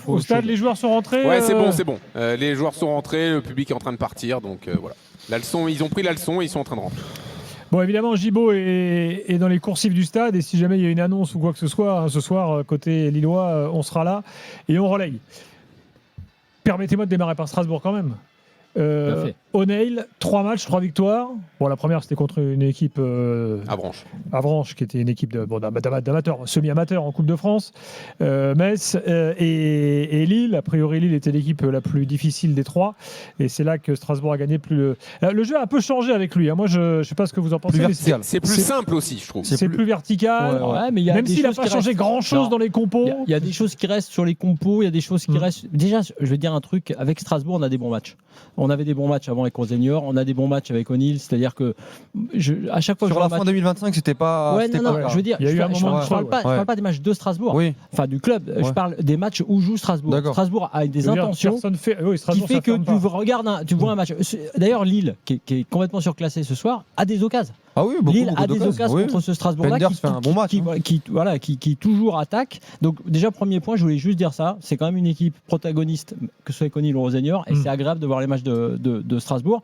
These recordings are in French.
au stade, les joueurs sont rentrés. Ouais, c'est bon. Les joueurs sont rentrés, le public est en train de partir, donc voilà. La leçon, ils ont pris la leçon et ils sont en train de rentrer. Bon, évidemment, Gibaud est dans les coursifs du stade et si jamais il y a une annonce ou quoi que ce soit, ce soir, côté Lillois, on sera là et on relaye. Permettez-moi de démarrer par Strasbourg quand même. O'Neil, 3 matchs, 3 victoires. Bon, la première, c'était contre une équipe Avranches, qui était une équipe d'amateurs, semi-amateurs en Coupe de France. Metz et Lille. A priori, Lille était l'équipe la plus difficile des 3. Et c'est là que Strasbourg a gagné plus. Le jeu a un peu changé avec lui. Moi, je ne sais pas ce que vous en pensez. C'est plus simple aussi, je trouve. C'est plus vertical. Ouais, mais même s'il n'a pas changé grand-chose dans les compos. Il y a des choses qui restent sur les compos. Il y a des choses qui restent. Déjà, je vais dire un truc. Avec Strasbourg, on a des bons matchs. On avait des bons matchs avant avec Rosenior, on a des bons matchs avec O'Neill, c'est-à-dire que à chaque fois sur la fin 2025, c'était pas. Ouais, non, je veux dire, je parle pas des matchs de Strasbourg, enfin du club. Je parle des matchs où joue Strasbourg. D'accord. Strasbourg a des intentions qui fait que tu vois un match. D'ailleurs, Lille, qui est complètement surclassé ce soir, a des occasions. Ah oui, Lille a des occasions contre ce Strasbourg-là qui toujours attaque. Donc déjà, premier point, je voulais juste dire ça. C'est quand même une équipe protagoniste, que ce soit O'Neill ou Rosenior, et c'est agréable de voir les matchs de Strasbourg.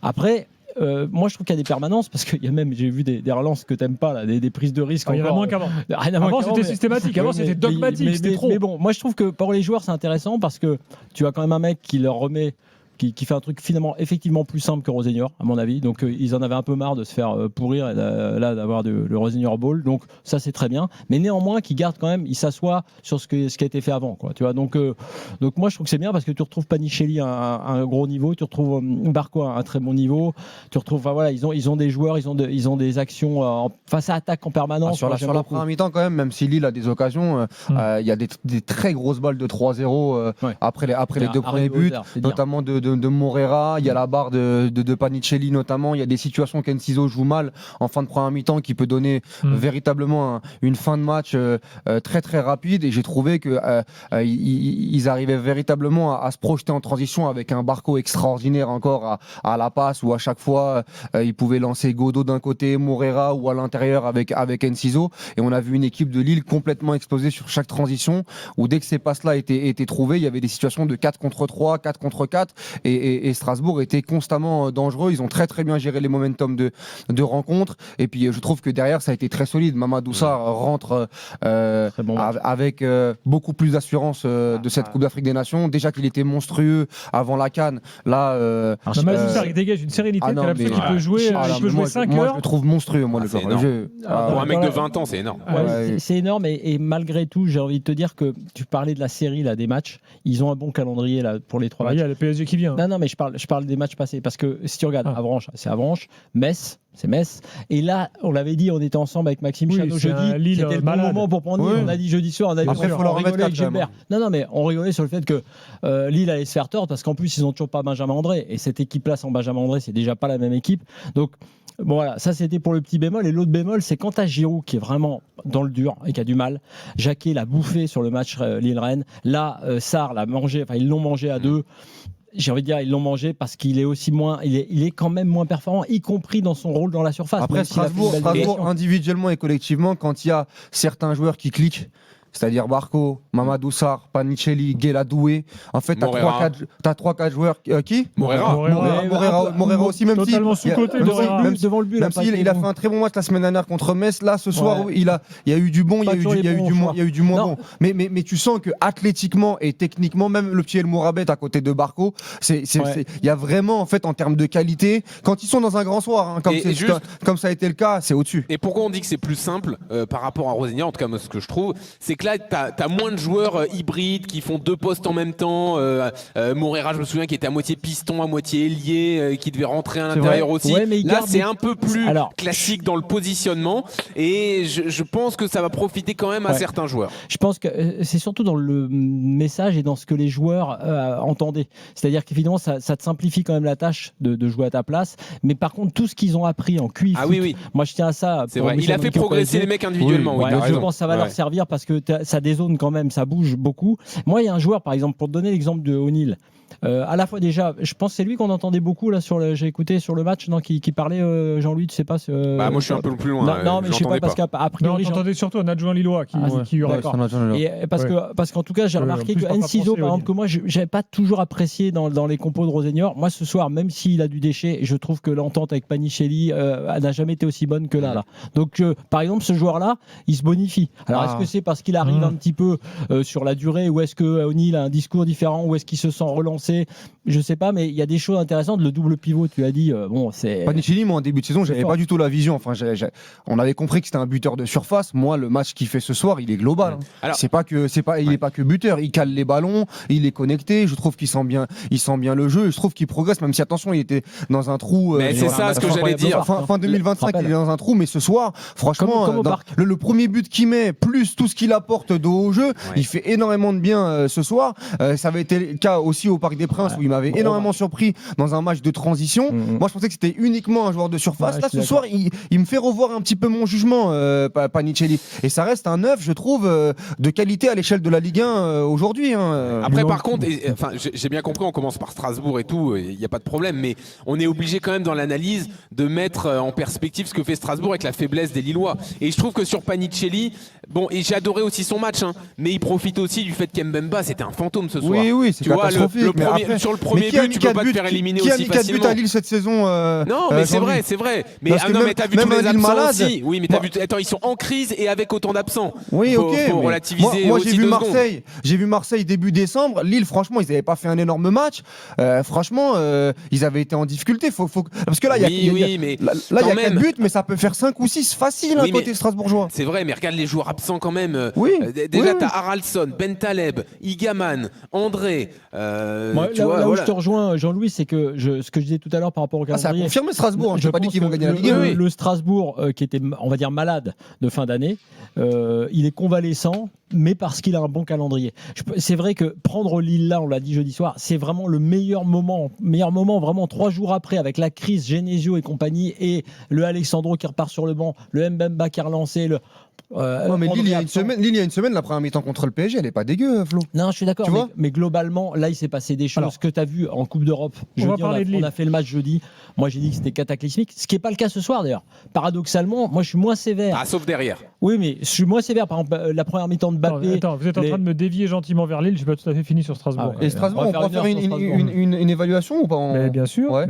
Après, moi je trouve qu'il y a des permanences parce qu'il y a même, j'ai vu des relances que t'aimes pas là, des prises de risque. Il y en a moins qu'avant. Avant c'était systématique, avant c'était dogmatique, c'était trop. Mais bon, moi je trouve que pour les joueurs c'est intéressant parce que tu as quand même un mec qui leur remet. Qui fait un truc finalement effectivement plus simple que Rosenior à mon avis, donc ils en avaient un peu marre de se faire pourrir et là d'avoir le Rosenior Ball, donc ça c'est très bien, mais néanmoins qui garde quand même, il s'assoit sur ce qui a été fait avant, quoi, tu vois, donc moi je trouve que c'est bien parce que tu retrouves Panichelli à un gros niveau, tu retrouves Barco à un très bon niveau, tu retrouves, voilà, ils ont des joueurs, ils ont des actions face à attaque en permanence. Sur la première mi-temps quand même si Lille a des occasions, il y a des très grosses balles de 3-0 après les 2 premiers buts, notamment de Morera, il y a la barre de Panichelli notamment, il y a des situations qu'Enciso joue mal en fin de première mi-temps qui peut donner véritablement une fin de match très très rapide, et j'ai trouvé que ils arrivaient véritablement à se projeter en transition avec un Barco extraordinaire encore à la passe, où à chaque fois ils pouvaient lancer Godot d'un côté, Morera, ou à l'intérieur avec Enciso, et on a vu une équipe de Lille complètement explosée sur chaque transition, où dès que ces passes-là étaient trouvées, il y avait des situations de 4 contre 3, 4 contre 4, et Strasbourg était constamment dangereux. Ils ont très très bien géré les momentum de rencontre, et puis je trouve que derrière ça a été très solide. Mamadou Sarr rentre avec beaucoup plus d'assurance de cette Coupe d'Afrique des Nations. Déjà qu'il était monstrueux avant la CAN, là Mamadou Sarr il dégage une sérénité, qui peut jouer 5 heures. Moi je le trouve monstrueux, le jeu. Pour un mec de 20 ans, c'est énorme. C'est énorme, et malgré tout, j'ai envie de te dire que tu parlais de la série là, des matchs, ils ont un bon calendrier là pour les 3 matchs. Il y a le PSG qui vient. Non, mais je parle des matchs passés, parce que si tu regardes Avranches, c'est Avranches, Metz, c'est Metz, et là on l'avait dit, on était ensemble avec Maxime Chanot jeudi, c'était le bon moment pour prendre Lille, on a dit jeudi soir, on a après il faut leur remettre avec Gilbert. Non, mais on rigolait sur le fait que Lille allait se faire tort, parce qu'en plus ils ont toujours pas Benjamin André, et cette équipe là sans Benjamin André, c'est déjà pas la même équipe, donc bon voilà, ça c'était pour le petit bémol. Et l'autre bémol, c'est quand t'as Giroud qui est vraiment dans le dur et qui a du mal. Jacquet l'a bouffé sur le match Lille-Rennes. Là, Sarr l'a mangé, enfin ils l'ont mangé à 2. J'ai envie de dire, ils l'ont mangé parce qu'il est aussi moins, il est quand même moins performant, y compris dans son rôle dans la surface. Après Strasbourg individuellement et collectivement, quand il y a certains joueurs qui cliquent, c'est-à-dire Barco, Mamadou Sarr, Panichelli, Guéladoué. En fait, t'as 3-4 joueurs qui Morera aussi, même si devant le but, même s'il il a fait un très bon match la semaine dernière contre Metz. Là, ce soir, il y a eu du bon, il y a eu du moins bon. Mais tu sens que athlétiquement et techniquement, même le petit El Mourabet à côté de Barco, il y a vraiment, en fait, en termes de qualité, quand ils sont dans un grand soir, comme ça a été le cas, c'est au-dessus. Et pourquoi on dit que c'est plus simple par rapport à Rosenior, en tout cas moi ce que je trouve, c'est que là t'as moins de joueurs hybrides qui font 2 postes en même temps. Morera, je me souviens, qui était à moitié piston, à moitié ailier, qui devait rentrer à l'intérieur aussi. Là c'est un peu plus classique dans le positionnement, et je pense que ça va profiter quand même à certains joueurs. Je pense que c'est surtout dans le message et dans ce que les joueurs entendaient. C'est-à-dire qu'évidemment ça te simplifie quand même la tâche de jouer à ta place, mais par contre tout ce qu'ils ont appris en QI foot, moi je tiens à ça. C'est vrai, il a fait progresser les mecs individuellement. Je pense que ça va leur servir parce que ça dézone quand même, ça bouge beaucoup. Moi, il y a un joueur, par exemple, pour te donner l'exemple de O'Neill, à la fois déjà, je pense que c'est lui qu'on entendait beaucoup là j'ai écouté sur le match, non, qui parlait Jean-Louis, tu sais pas. Moi je suis un peu plus loin. Non, mais je sais pas parce qu'a priori. J'entendais surtout un adjoint lillois qui hurlait. Et parce qu'en tout cas, j'ai remarqué que Enciso, par exemple, que moi, j'avais pas toujours apprécié dans les compos de Rosenior. Moi, ce soir, même s'il a du déchet, je trouve que l'entente avec Panicelli n'a jamais été aussi bonne que là. Donc, par exemple, ce joueur-là, il se bonifie. Alors, est-ce que c'est parce qu'il arrive un petit peu sur la durée, ou est-ce que O'Neill a un discours différent, ou est-ce qu'il se sent relancé? Je sais pas, mais il y a des choses intéressantes. Le double pivot, tu as dit, c'est. Panicelli, moi, en début de saison, j'avais pas du tout la vision. Enfin, on avait compris que c'était un buteur de surface. Moi, le match qu'il fait ce soir, il est global. Alors, il n'est pas que buteur. Il cale les ballons, il est connecté. Je trouve qu'il sent bien le jeu. Je trouve qu'il progresse, même si attention, il était dans un trou. Mais c'est ça ce que j'allais dire. Fin 2025, il est dans un trou. Mais ce soir, franchement, le premier but qu'il met, plus tout ce qu'il apporte de haut jeu, il fait énormément de bien ce soir. Ça avait été le cas aussi au Parc des Princes où il m'avait énormément surpris dans un match de transition. Moi, je pensais que c'était uniquement un joueur de surface. Là, ce soir, il me fait revoir un petit peu mon jugement, Panicelli. Et ça reste un 9, je trouve, de qualité à l'échelle de la Ligue 1 aujourd'hui. Après, par contre, j'ai bien compris, on commence par Strasbourg et tout, il n'y a pas de problème, mais on est obligé quand même dans l'analyse de mettre en perspective ce que fait Strasbourg avec la faiblesse des Lillois. Et je trouve que sur Panicelli, et j'ai adoré aussi son match, mais il profite aussi du fait qu'Mbemba, c'était un fantôme ce soir. Oui, c'est catastrophique. Sur le premier but, tu peux pas te faire éliminer aussi facilement. Qui a mis 4 buts à Lille cette saison? Non, mais c'est vrai. Mais t'as vu tous les absents aussi. Oui, mais t'as vu. Attends, ils sont en crise et avec autant d'absents. Oui, ok. Faut relativiser. Moi, j'ai vu Marseille début décembre. Lille, franchement, ils n'avaient pas fait un énorme match. Franchement, ils avaient été en difficulté. Parce que là, il y a 4 buts, mais ça peut faire 5 ou 6 facile à côté strasbourgeois. C'est vrai, mais regarde les joueurs absents quand même. Déjà, t'as Haraldsson, Bentaleb, Igaman, André. Là où je te rejoins, Jean-Louis, c'est que ce que je disais tout à l'heure par rapport au calendrier. Ça a confirmé Strasbourg. Je n'ai pas dit qu'ils vont gagner la Ligue 1. Le Strasbourg, qui était, on va dire, malade de fin d'année, il est convalescent, mais parce qu'il a un bon calendrier. C'est vrai que prendre Lille là, on l'a dit jeudi soir, c'est vraiment le meilleur moment, vraiment 3 jours après, avec la crise Genesio et compagnie, et le Alexandro qui repart sur le banc, le Mbemba qui a relancé, mais Lille, il y a une semaine, la première mi-temps contre le PSG, elle est pas dégueu, Flo. Non, je suis d'accord, mais globalement, là, il s'est passé des choses. Alors, que tu as vu en Coupe d'Europe, on a fait le match jeudi. Moi, j'ai dit que c'était cataclysmique, ce qui n'est pas le cas ce soir d'ailleurs. Paradoxalement, moi, je suis moins sévère. Sauf derrière. Oui, mais je suis moins sévère. Par exemple, la première mi-temps de Mbappé. Attends, vous êtes en train de me dévier gentiment vers Lille. Je n'ai pas tout à fait fini sur Strasbourg. Et Strasbourg, on peut faire une évaluation ou pas Bien sûr. Non,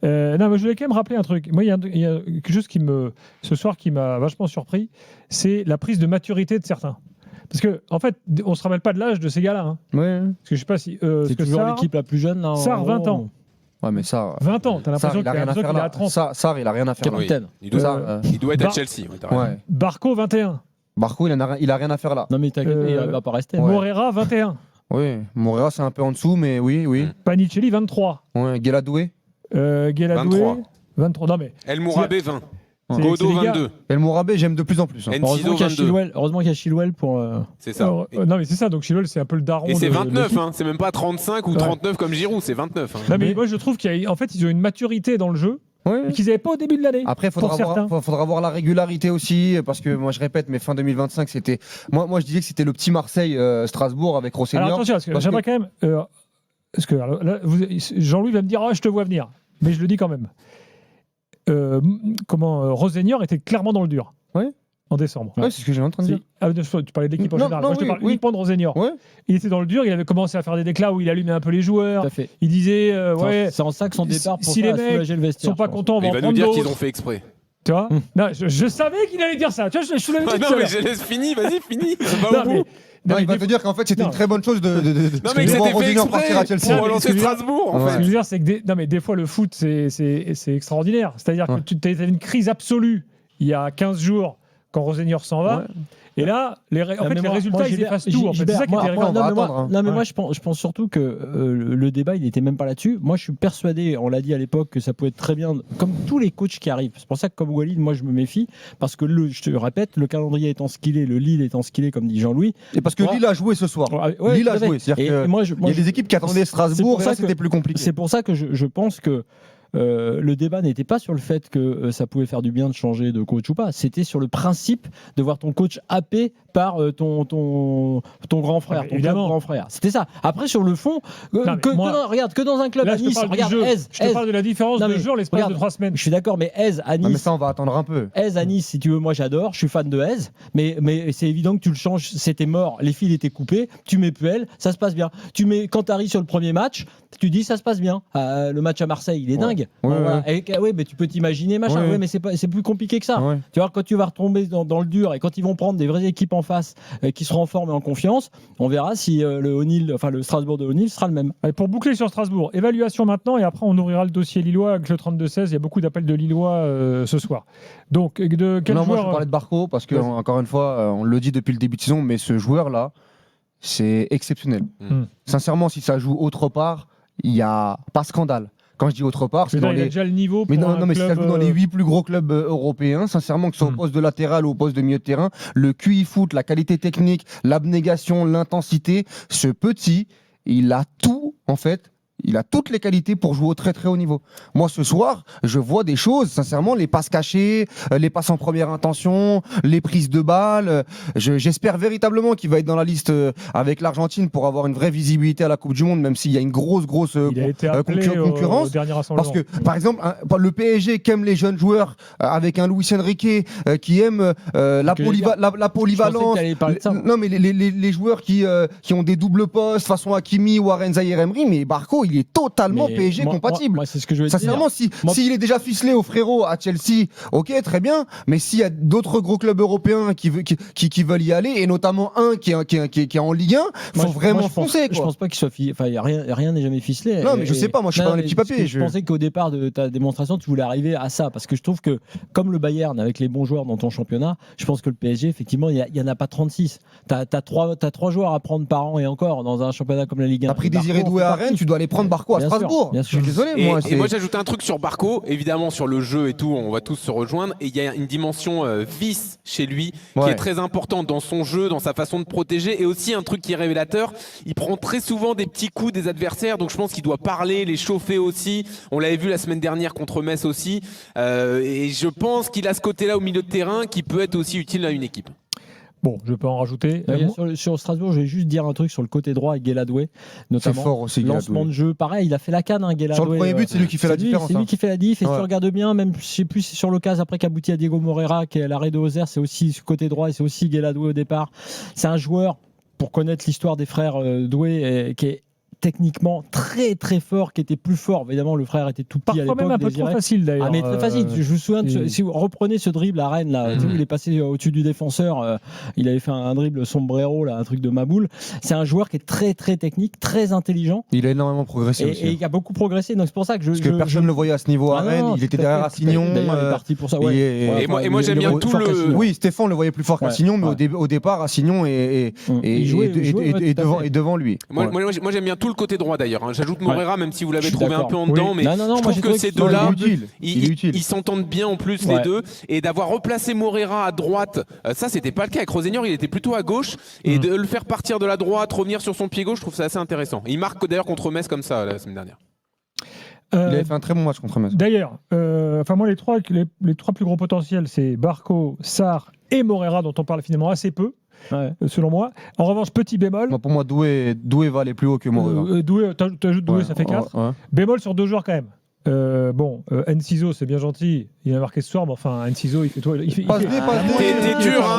mais je voulais quand même rappeler un truc. Moi, il y a quelque chose ce soir qui m'a vachement surpris, c'est la prise de maturité de certains. Parce que en fait, on se rappelle pas de l'âge de ces gars-là. Ouais. Parce que je sais pas si. C'est toujours l'équipe la plus jeune. Là, Sarr, 20 ans. Ouais, mais ça. 20 ans, t'as l'impression qu'il a 30. Sarr, il a rien à faire là. Il doit être à Chelsea. Barco, 21. Barco, il a rien à faire là. Non, mais il va pas rester. Morera, 21. Oui, Morera, c'est un peu en dessous, mais oui. Panicelli, 23. Ouais, Guéladoué. 23. Non, mais. El Mourabé, 20. Godo, 22. El Mourabé, j'aime de plus en plus. Heureusement qu'il y a Chilwell pour. C'est ça. Non, mais c'est ça. Donc Chilwell, c'est un peu le daron. Et c'est 29, c'est même pas 35 ou 39 comme Giroud, c'est 29. Non, mais moi, je trouve qu'en fait, ils ont une maturité dans le jeu. Qu'ils n'avaient pas au début de l'année. Après, il faudra voir la régularité aussi, parce que moi je répète, mais fin 2025, c'était. Moi je disais que c'était le petit Marseille Strasbourg avec Rossellini. Alors attention, parce que j'aimerais quand même. Jean-Louis va me dire, je te vois venir, mais je le dis quand même. Rosenior était clairement dans le dur. En décembre. Ouais, c'est ce que j'ai en train de dire. Tu parlais de l'équipe en général. Moi, je te parle uniquement de Rosenior. Il était dans le dur, il avait commencé à faire des déclats où il allumait un peu les joueurs. Il disait c'est en ça que son départ pour si les mecs ne sont pas contents, on va en prendre d'autres. Il va nous dire qu'ils ont fait exprès. Tu vois non, je savais qu'il allait dire ça. Tu vois, je l'avais dit. Non, mais je laisse finir, vas-y, finis. Non, il va te dire qu'en fait c'était une très bonne chose de non, mais que c'était fait exprès pour relancer Strasbourg. Ce que je veux dire, c'est que des fois le foot c'est extraordinaire. C'est-à-dire que tu as une crise absolue il y a 15 jours quand Rosenior s'en va. Et là, les résultats, ils effacent tout. En fait. C'est ça qui est terrible. Moi, je pense surtout que le débat, il n'était même pas là-dessus. Moi, je suis persuadé, on l'a dit à l'époque, que ça pouvait être très bien, comme tous les coachs qui arrivent. C'est pour ça que, comme Walid, moi, je me méfie. Parce que, je te répète, le calendrier étant ce qu'il est, le Lille étant ce qu'il est, comme dit Jean-Louis. Et parce que Lille a joué ce soir. Lille a joué. C'est-à-dire qu'il y a des équipes qui attendaient Strasbourg, et ça, c'était plus compliqué. C'est pour ça que je pense que le débat n'était pas sur le fait que ça pouvait faire du bien de changer de coach ou pas. C'était sur le principe de voir ton coach happé par ton grand frère, ton club grand frère. C'était ça. Après, sur le fond, regarde, que dans un club là, à Nice, regarde Hez. Je te parle de la différence de jeu l'espace de 3 semaines. Je suis d'accord, mais Hez à Nice. Mais ça, on va attendre un peu. Hez à Nice, si tu veux, moi j'adore, je suis fan de Hez, mais c'est évident que tu le changes, c'était mort, les fils étaient coupés, tu mets Puel, ça se passe bien. Tu mets Cantari sur le premier match, tu dis ça se passe bien. Le match à Marseille, il est dingue. Oui, mais tu peux t'imaginer machin. Oui, mais c'est plus compliqué que ça. Tu vois, quand tu vas retomber dans le dur et quand ils vont prendre des vraies équipes en face qui seront en forme et en confiance, on verra si le Strasbourg de O'Neill sera le même. Allez, pour boucler sur Strasbourg, évaluation maintenant et après on ouvrira le dossier lillois avec le 32-16. Il y a beaucoup d'appels de Lillois ce soir. Donc, de quel joueur... Moi, je parlais de Barco parce que, encore une fois, on le dit depuis le début de saison, mais ce joueur-là, c'est exceptionnel. Sincèrement, si ça joue autre part, il n'y a pas scandale. Quand je dis autre part, c'est dans les... déjà le niveau pour mais si ça joue dans les 8 plus gros clubs européens, sincèrement, que ce soit au poste de latéral ou au poste de milieu de terrain, le QI foot, la qualité technique, l'abnégation, l'intensité, ce petit, il a tout, en fait. Il a toutes les qualités pour jouer au très très haut niveau. Moi ce soir, je vois des choses, sincèrement, les passes cachées, les passes en première intention, les prises de balles. J'espère véritablement qu'il va être dans la liste avec l'Argentine pour avoir une vraie visibilité à la Coupe du Monde, même s'il y a une grosse concurrence. Parce que, par exemple, le PSG qui aime les jeunes joueurs avec un Luis Enrique qui aime la polyvalence. Non, mais les joueurs qui ont des doubles postes façon Hakimi ou Warren Zaïre-Emery, mais Barco, il est totalement PSG compatible. Moi, c'est ce que je veux Sincèrement, s'il est déjà ficelé au frérot à Chelsea, ok, très bien. Mais s'il y a d'autres gros clubs européens qui veulent y aller, et notamment un qui est en Ligue 1, il faut vraiment foncer. Je pense pas qu'il soit ficelé. Enfin, rien n'est jamais ficelé. Non, mais je sais pas. Moi, je suis pas un petit papier. Je pensais qu'au départ de ta démonstration, tu voulais arriver à ça, parce que je trouve que comme le Bayern avec les bons joueurs dans ton championnat, je pense que le PSG, effectivement, il y en a pas 36. T'as 3 joueurs à prendre par an et encore dans un championnat comme la Ligue 1. T'as pris Désiré Doué à Rennes, tu dois aller prendre Barco à Strasbourg. Bien sûr. Je suis désolé. Et moi j'ajoute un truc sur Barco, évidemment sur le jeu et tout, on va tous se rejoindre. Et il y a une dimension vice chez lui qui est très importante dans son jeu, dans sa façon de protéger. Et aussi un truc qui est révélateur, il prend très souvent des petits coups des adversaires. Donc je pense qu'il doit parler, les chauffer aussi. On l'avait vu la semaine dernière contre Metz aussi. Et je pense qu'il a ce côté-là au milieu de terrain qui peut être aussi utile à une équipe. Bon, je peux en rajouter. Sur Strasbourg, je vais juste dire un truc sur le côté droit avec Guéladoué, notamment. C'est fort aussi, lancement de jeu, pareil, il a fait la canne, Guéladoué. Sur le premier but, c'est lui qui fait la différence. C'est lui qui fait la diff. Et si tu regardes bien, même je sais plus si sur l'occasion après qu'aboutit à Diego Moreira, qui est à l'arrêt de Auxerre, c'est aussi ce côté droit et c'est aussi Guéladoué au départ. C'est un joueur, pour connaître l'histoire des frères Doué, qui est techniquement très très fort, qui était plus fort. Évidemment, le frère était tout petit à l'époque. Parfois même un peu trop facile d'ailleurs. Ah, mais très facile. Je me souviens, si vous reprenez ce dribble à Rennes, là, où il est passé au-dessus du défenseur, il avait fait un dribble sombrero, là, un truc de Maboul. C'est un joueur qui est très très technique, très intelligent. Il a énormément progressé aussi. Et il a beaucoup progressé. Donc c'est pour ça que Parce que personne ne le voyait à ce niveau à Rennes. Il était derrière Assignon. Il est parti pour ça. Et moi j'aime bien tout le. Oui, Stéphane le voyait plus fort qu'Assignon, mais au départ, Assignon est devant lui. Moi j'aime bien tout le côté droit d'ailleurs. J'ajoute Moreira, même si vous l'avez trouvé un peu en dedans, mais je trouve que ces deux-là, ils s'entendent bien en plus les deux. Et d'avoir replacé Moreira à droite, ça c'était pas le cas avec Rosenior, il était plutôt à gauche. Et de le faire partir de la droite, revenir sur son pied gauche, je trouve ça assez intéressant. Il marque d'ailleurs contre Metz comme ça la semaine dernière. Il avait fait un très bon match contre Metz. D'ailleurs, moi les trois plus gros potentiels, c'est Barco, Sarr et Moreira, dont on parle finalement assez peu. Selon moi. En revanche, petit bémol. Pour moi, Doué va aller plus haut que Moreira. T'ajoutes Doué, ça fait 4. Bémol sur 2 joueurs quand même. Enciso, c'est bien gentil, il a marqué ce soir, mais enfin, Enciso, il fait tout.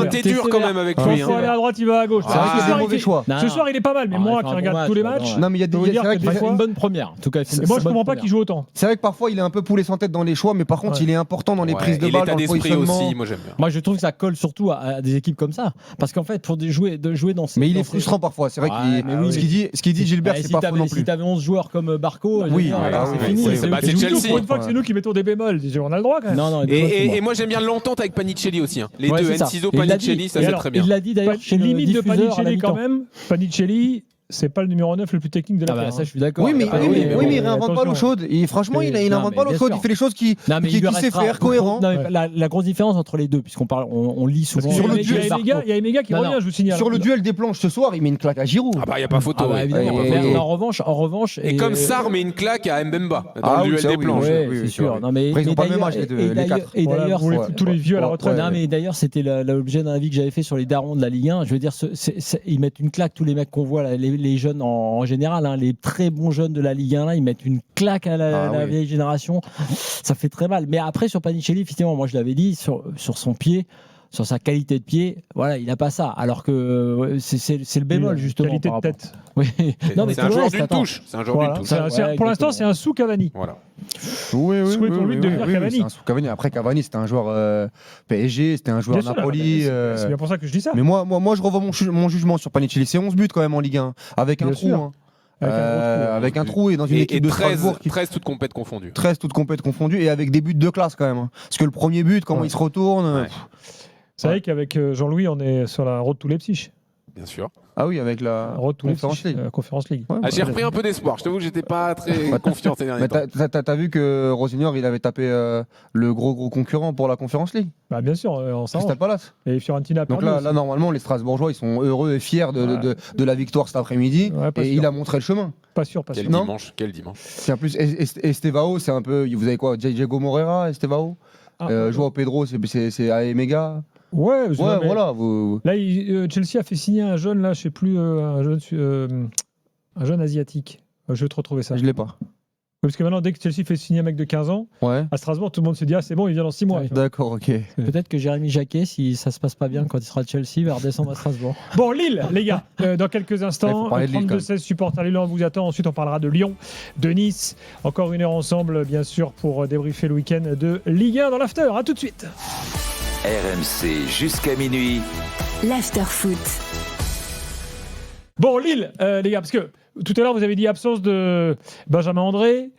T'es dur quand même avec lui. Il faut aller à droite, il va à gauche. C'est vrai qu'il y a des mauvais choix. Ce soir, il est pas mal, mais moi qui regarde tous les matchs. Non, mais il y a une bonne première. En tout cas, moi, je comprends pas qu'il joue autant. C'est vrai que parfois, il est un peu poulet sans tête dans les choix, mais par contre, il est important dans les prises de balle, dans le positionnement. Aussi, moi j'aime bien. Moi, je trouve que ça colle surtout à des équipes comme ça, parce qu'en fait, pour jouer dans ces. Mais il est frustrant parfois. C'est vrai qu'il ce qu'il dit Gilbert, c'est pas faux non plus. Si t'avais 11 joueurs comme Barco, c'est fini. C'est Chelsea. Pour une fois que c'est nous qui mettons des bémols, on a le droit quand même. Et moi j'aime bien l'entente avec Panicelli aussi. Les deux, Enciso, Panicelli, ça c'est très bien. Il l'a dit d'ailleurs chez le limite de diffuseur Panicelli quand même. Panicelli, c'est pas le numéro 9 le plus technique de la Terre. Ça, je suis d'accord. Oui, mais il réinvente pas l'eau chaude. Franchement, il n'invente pas l'eau chaude. Il fait les choses qu'il sait faire, cohérent. La grosse différence entre les deux, puisqu'on parle, on lit souvent. Il y a Emega qui revient, je vous signale. Sur le duel des planches ce soir, il met une claque à Giroud. Ah bah, il n'y a pas photo. En revanche. Et comme Sarr met une claque à Mbemba dans le duel des planches. C'est sûr. Ils n'ont pas le même âge, les quatre. Et d'ailleurs, vous voulez tous les vieux à la retraite. Non, mais d'ailleurs, c'était l'objet d'un avis que j'avais fait sur les darons de la Ligue 1. Je veux dire, ils mettent une claque, tous les mecs qu'on voit, les jeunes en général, les très bons jeunes de la Ligue 1, là, ils mettent une claque à la vieille génération. Ça fait très mal. Mais après, sur Panicelli, effectivement, moi je l'avais dit, sur son pied, sur sa qualité de pied, voilà, il n'a pas ça. Alors que c'est le bémol, justement. Qualité de tête. Oui. Non, mais c'est un joueur d'une touche. Pour l'instant, c'est un sous Cavani. Voilà. Oui, pour lui de devenir Cavani. C'est un sous Cavani. Après, Cavani, c'était un joueur PSG, c'était un joueur Napoli. C'est bien pour ça que je dis ça. Mais moi, je revois mon jugement sur Panicelli. C'est 11 buts quand même en Ligue 1, avec un trou. Avec un trou et dans une équipe de Strasbourg 13 toutes compètes confondues. 13 toutes compètes confondues et avec des buts de classe quand même. Parce que le premier but, comment il se retourne. C'est vrai qu'avec Jean-Louis, on est sur la road to Leipzig. Bien sûr. Ah oui, avec la Conference League. J'ai repris un peu d'espoir. Je t'avoue que j'étais pas très confiant ces derniers temps. T'as vu que Rosignor, il avait tapé le gros concurrent pour la Conference League. Bah bien sûr, en Crystal Palace. Et Fiorentina. Donc là, normalement, les Strasbourgeois, ils sont heureux et fiers de la victoire cet après-midi. Et il a montré le chemin. Pas sûr. Quel dimanche. C'est en plus Estevao, c'est un peu. Vous avez quoi, Diego Moreira, Estevao. Joao Pedro, c'est Emega. Ouais, voilà. Là, Chelsea a fait signer un jeune, là, je sais plus, un jeune asiatique. Je vais te retrouver ça. Je l'ai pas. Parce que maintenant, dès que Chelsea fait signer un mec de 15 ans, à Strasbourg, tout le monde se dit c'est bon, il vient dans 6 mois. D'accord, ok. Peut-être que Jérémy Jacquet, si ça se passe pas bien quand il sera à Chelsea, va redescendre à Strasbourg. Bon, Lille, les gars, dans quelques instants, 32-16 supporters Lille, on vous attend. Ensuite, on parlera de Lyon, de Nice. Encore une heure ensemble, bien sûr, pour débriefer le week-end de Ligue 1 dans l'after. À tout de suite. RMC jusqu'à minuit. L'after-foot. Bon, Lille, les gars, parce que tout à l'heure, vous avez dit absence de Benjamin André,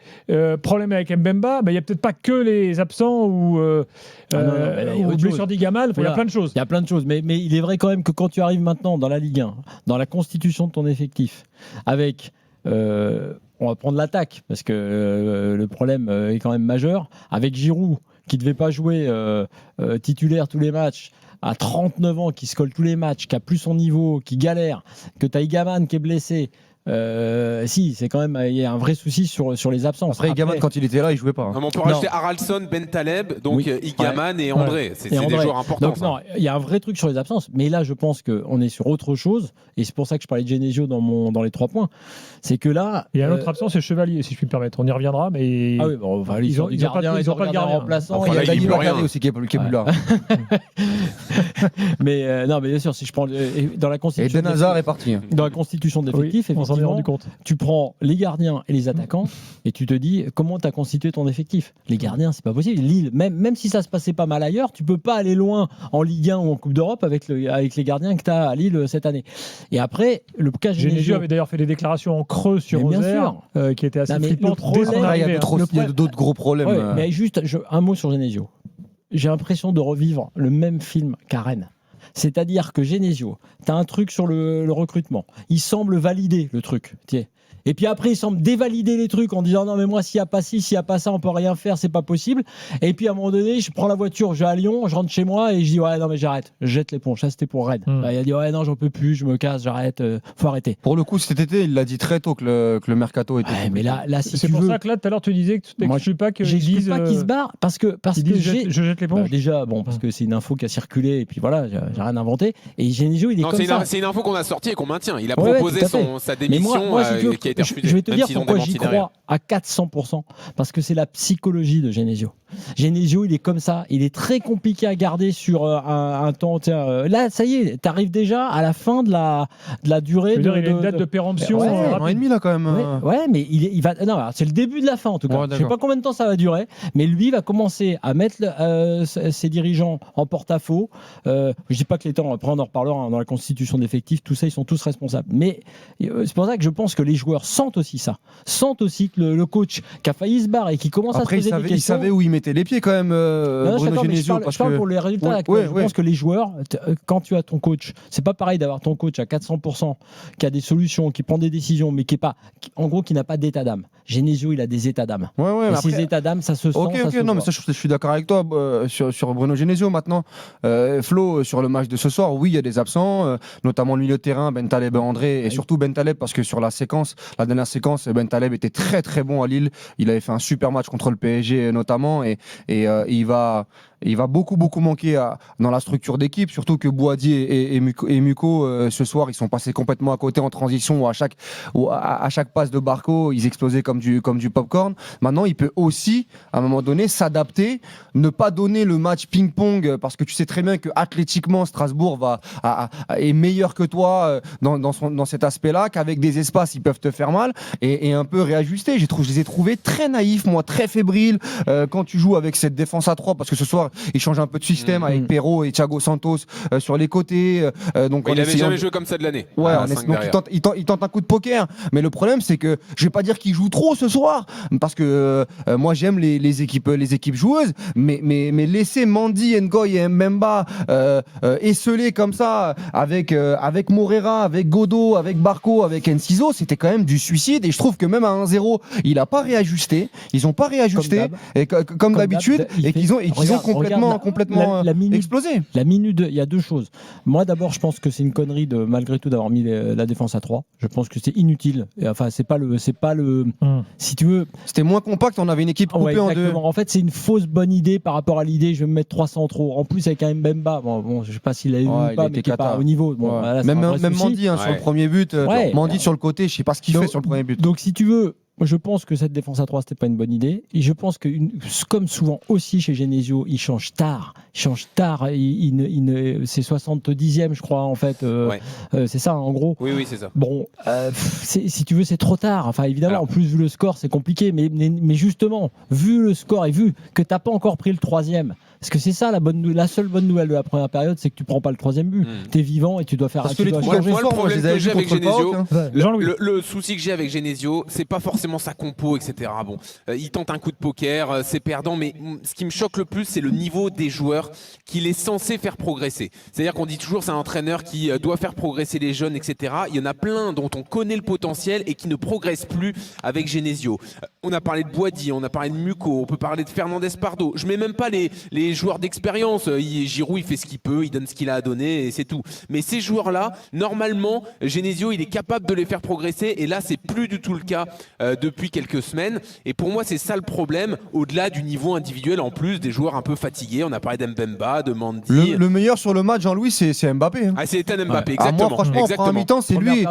problème avec Mbemba. Il n'y a peut-être pas que les absents ou blessure d'Igamal. Il y a plein de choses. Il y a plein de choses. Mais il est vrai quand même que quand tu arrives maintenant dans la Ligue 1, dans la constitution de ton effectif, avec... on va prendre l'attaque, parce que le problème est quand même majeur. Avec Giroud, qui ne devait pas jouer titulaire tous les matchs, à 39 ans, qui se colle tous les matchs, qui a plus son niveau, qui galère, que tu as Igaman qui est blessé. Si, c'est quand même, il y a un vrai souci sur les absences. Après, Igaman, quand il était là, il jouait pas. On peut rajouter Haraldsson, Ben Taleb, donc Igaman et André. C'est des joueurs importants. Donc, non, il y a un vrai truc sur les absences. Mais là, je pense qu'on est sur autre chose. Et c'est pour ça que je parlais de Genesio dans les 3 points. C'est que là. Il y a un autre absent, c'est Chevalier, si je puis me permettre. On y reviendra. Mais ah oui, bon, ils ont pas de gardien remplaçant. Il y a Dani Bakary aussi qui est plus là. Mais non, mais bien sûr, si je prends dans la constitution. Et Den Hazard est parti. Dans la constitution d'effectif, on s'en est rendu compte. Tu prends les gardiens et les attaquants et tu te dis comment tu as constitué ton effectif. Les gardiens, c'est pas possible. Lille, même si ça se passait pas mal ailleurs, tu peux pas aller loin en Ligue 1 ou en Coupe d'Europe avec les gardiens que tu as à Lille cette année. Et après, le cas Genesio avait d'ailleurs fait des déclarations en creux sur Auxerre qui étaient assez flippantes. Il y a d'autres gros problèmes. Ouais, mais juste un mot sur Genesio. J'ai l'impression de revivre le même film qu'à Rennes. C'est-à-dire que Genesio, tu as un truc sur le recrutement. Il semble valider le truc. Tiens. Et puis après, il semble dévalider les trucs en disant non, mais moi, s'il n'y a pas ci, s'il n'y a pas ça, on peut rien faire, c'est pas possible. Et puis à un moment donné, je prends la voiture, je vais à Lyon, je rentre chez moi et je dis ouais, non, mais j'arrête, je jette l'éponge. Ça, c'était pour Rennes. Il a dit ouais, non, j'en peux plus, je me casse, j'arrête, faut arrêter. Pour le coup, cet été, il l'a dit très tôt que le mercato était. Ouais, mais là, si c'est tu pour veux... ça que là, tout à l'heure, tu disais que tu n'exclus pas qu'ils disent. Pas qu'ils se barrent parce que je jette l'éponge. Déjà, bon, parce que c'est une info qui a circulé et puis voilà, j'ai rien inventé. Et Genesio, il est comme ça. C'est une info qu'on a sortie et qu'on maintient. Il a proposé sa démission qui a été refusée. Je vais te dire pourquoi j'y crois à 400%, parce que c'est la psychologie de Genesio. Genesio, il est comme ça, il est très compliqué à garder sur un temps. Là, ça y est, tu arrives déjà à la fin de la durée. Il a une date de péremption. Un an et demi là quand même. Ouais, mais il va. Non, c'est le début de la fin en tout cas. Je sais pas combien de temps ça va durer, mais lui va commencer à mettre ses dirigeants en porte-à-faux. Je dis pas que les temps, après on en reparlera dans la constitution d'effectifs, tout ça, ils sont tous responsables. Mais c'est pour ça que je pense que les joueurs sentent aussi ça. Sentent aussi que le coach qui a failli se barrer et qui commence à se poser des questions. Il savait où il mettait les pieds quand même, Bruno Genesio. Je parle pour les résultats. Je pense que les joueurs, quand tu as ton coach, c'est pas pareil d'avoir ton coach à 400%, qui a des solutions, qui prend des décisions, mais qui est pas, en gros, qui n'a pas d'état d'âme. Genesio, il a des états d'âme. Et ces états d'âme, ça se sent. Non, mais ça, je suis d'accord avec toi sur Bruno Genesio maintenant. Flo, sur le match de ce soir, oui, il y a des absents, notamment le milieu de terrain, Bentaleb, André, et surtout Bentaleb, parce que sur la dernière séquence, Bentaleb était très très bon à Lille. Il avait fait un super match contre le PSG notamment, et il va beaucoup manquer dans la structure d'équipe, surtout que Boadi et Muko ce soir, ils sont passés complètement à côté en transition, à chaque passe de Barco, ils explosaient comme du popcorn. Maintenant, il peut aussi, à un moment donné, s'adapter, ne pas donner le match ping-pong, parce que tu sais très bien que athlétiquement, Strasbourg est meilleur que toi dans cet aspect-là, qu'avec des espaces, ils peuvent te faire mal, et un peu réajuster. Je les ai trouvés très naïfs, moi, très fébriles, quand tu joues avec cette défense à 3, parce que ce soir, il change un peu de système avec Perraud et Thiago Santos sur les côtés. Donc il n'avait jamais joué comme ça de l'année. Ouais, donc il tente un coup de poker. Mais le problème, c'est que je vais pas dire qu'il joue trop ce soir, parce que moi j'aime les équipes joueuses, mais laisser Mendy, Ngoy et Mbemba esselés comme ça avec Moreira, avec Godot, avec Barco, avec Enciso, c'était quand même du suicide. Et je trouve que même à 1-0, il a pas réajusté. Ils ont pas réajusté comme d'habitude, et qu'ils ont complètement explosé. La minute, il y a deux choses. Moi, d'abord, je pense que c'est une connerie malgré tout d'avoir mis la défense à 3. Je pense que c'est inutile. Enfin, c'est pas le. Si tu veux. C'était moins compact. On avait une équipe coupée en deux. En fait, c'est une fausse bonne idée par rapport à l'idée. Je vais me mettre 300 trop. En plus, avec un Mbemba. Bon, je sais pas s'il a eu ou pas, mais qui est pas au niveau. Bon, voilà, même Mendy sur le premier but. Mendy sur le côté. Je sais pas ce qu'il fait sur le premier but. Donc, si tu veux. Je pense que cette défense à 3, c'était pas une bonne idée. Et je pense que, comme souvent aussi chez Genesio, il change tard. C'est 70e, je crois, en fait. C'est ça, en gros. Oui, c'est ça. Bon, si tu veux, c'est trop tard. Enfin, évidemment, en plus, vu le score, c'est compliqué. Mais justement, vu le score et vu que t'as pas encore pris le 3e, parce que c'est ça la seule bonne nouvelle de la première période, c'est que tu prends pas le 3e but. T'es vivant et tu dois faire. Parce que moi, le problème que j'ai avec Genesio, le souci que j'ai avec Genesio, c'est pas forcément sa compo, etc. Bon, il tente un coup de poker, c'est perdant, mais ce qui me choque le plus, c'est le niveau des joueurs qu'il est censé faire progresser. C'est-à-dire qu'on dit toujours c'est un entraîneur qui doit faire progresser les jeunes, etc. Il y en a plein dont on connaît le potentiel et qui ne progressent plus avec Genesio. On a parlé de Boadi, on a parlé de Muko, on peut parler de Fernandez Pardo. Je mets même pas les joueurs d'expérience. Giroud, il fait ce qu'il peut, il donne ce qu'il a à donner et c'est tout. Mais ces joueurs-là, normalement, Genesio, il est capable de les faire progresser et là, c'est plus du tout le cas depuis quelques semaines. Et pour moi, c'est ça le problème, au-delà du niveau individuel, en plus des joueurs un peu fatigués. On a parlé d'Mbemba, de Mendy. Le meilleur sur le match, Jean-Louis, c'est Mbappé. Ah, c'est Ethan Mbappé, exactement. Moi, franchement, en première mi-temps, c'est lui.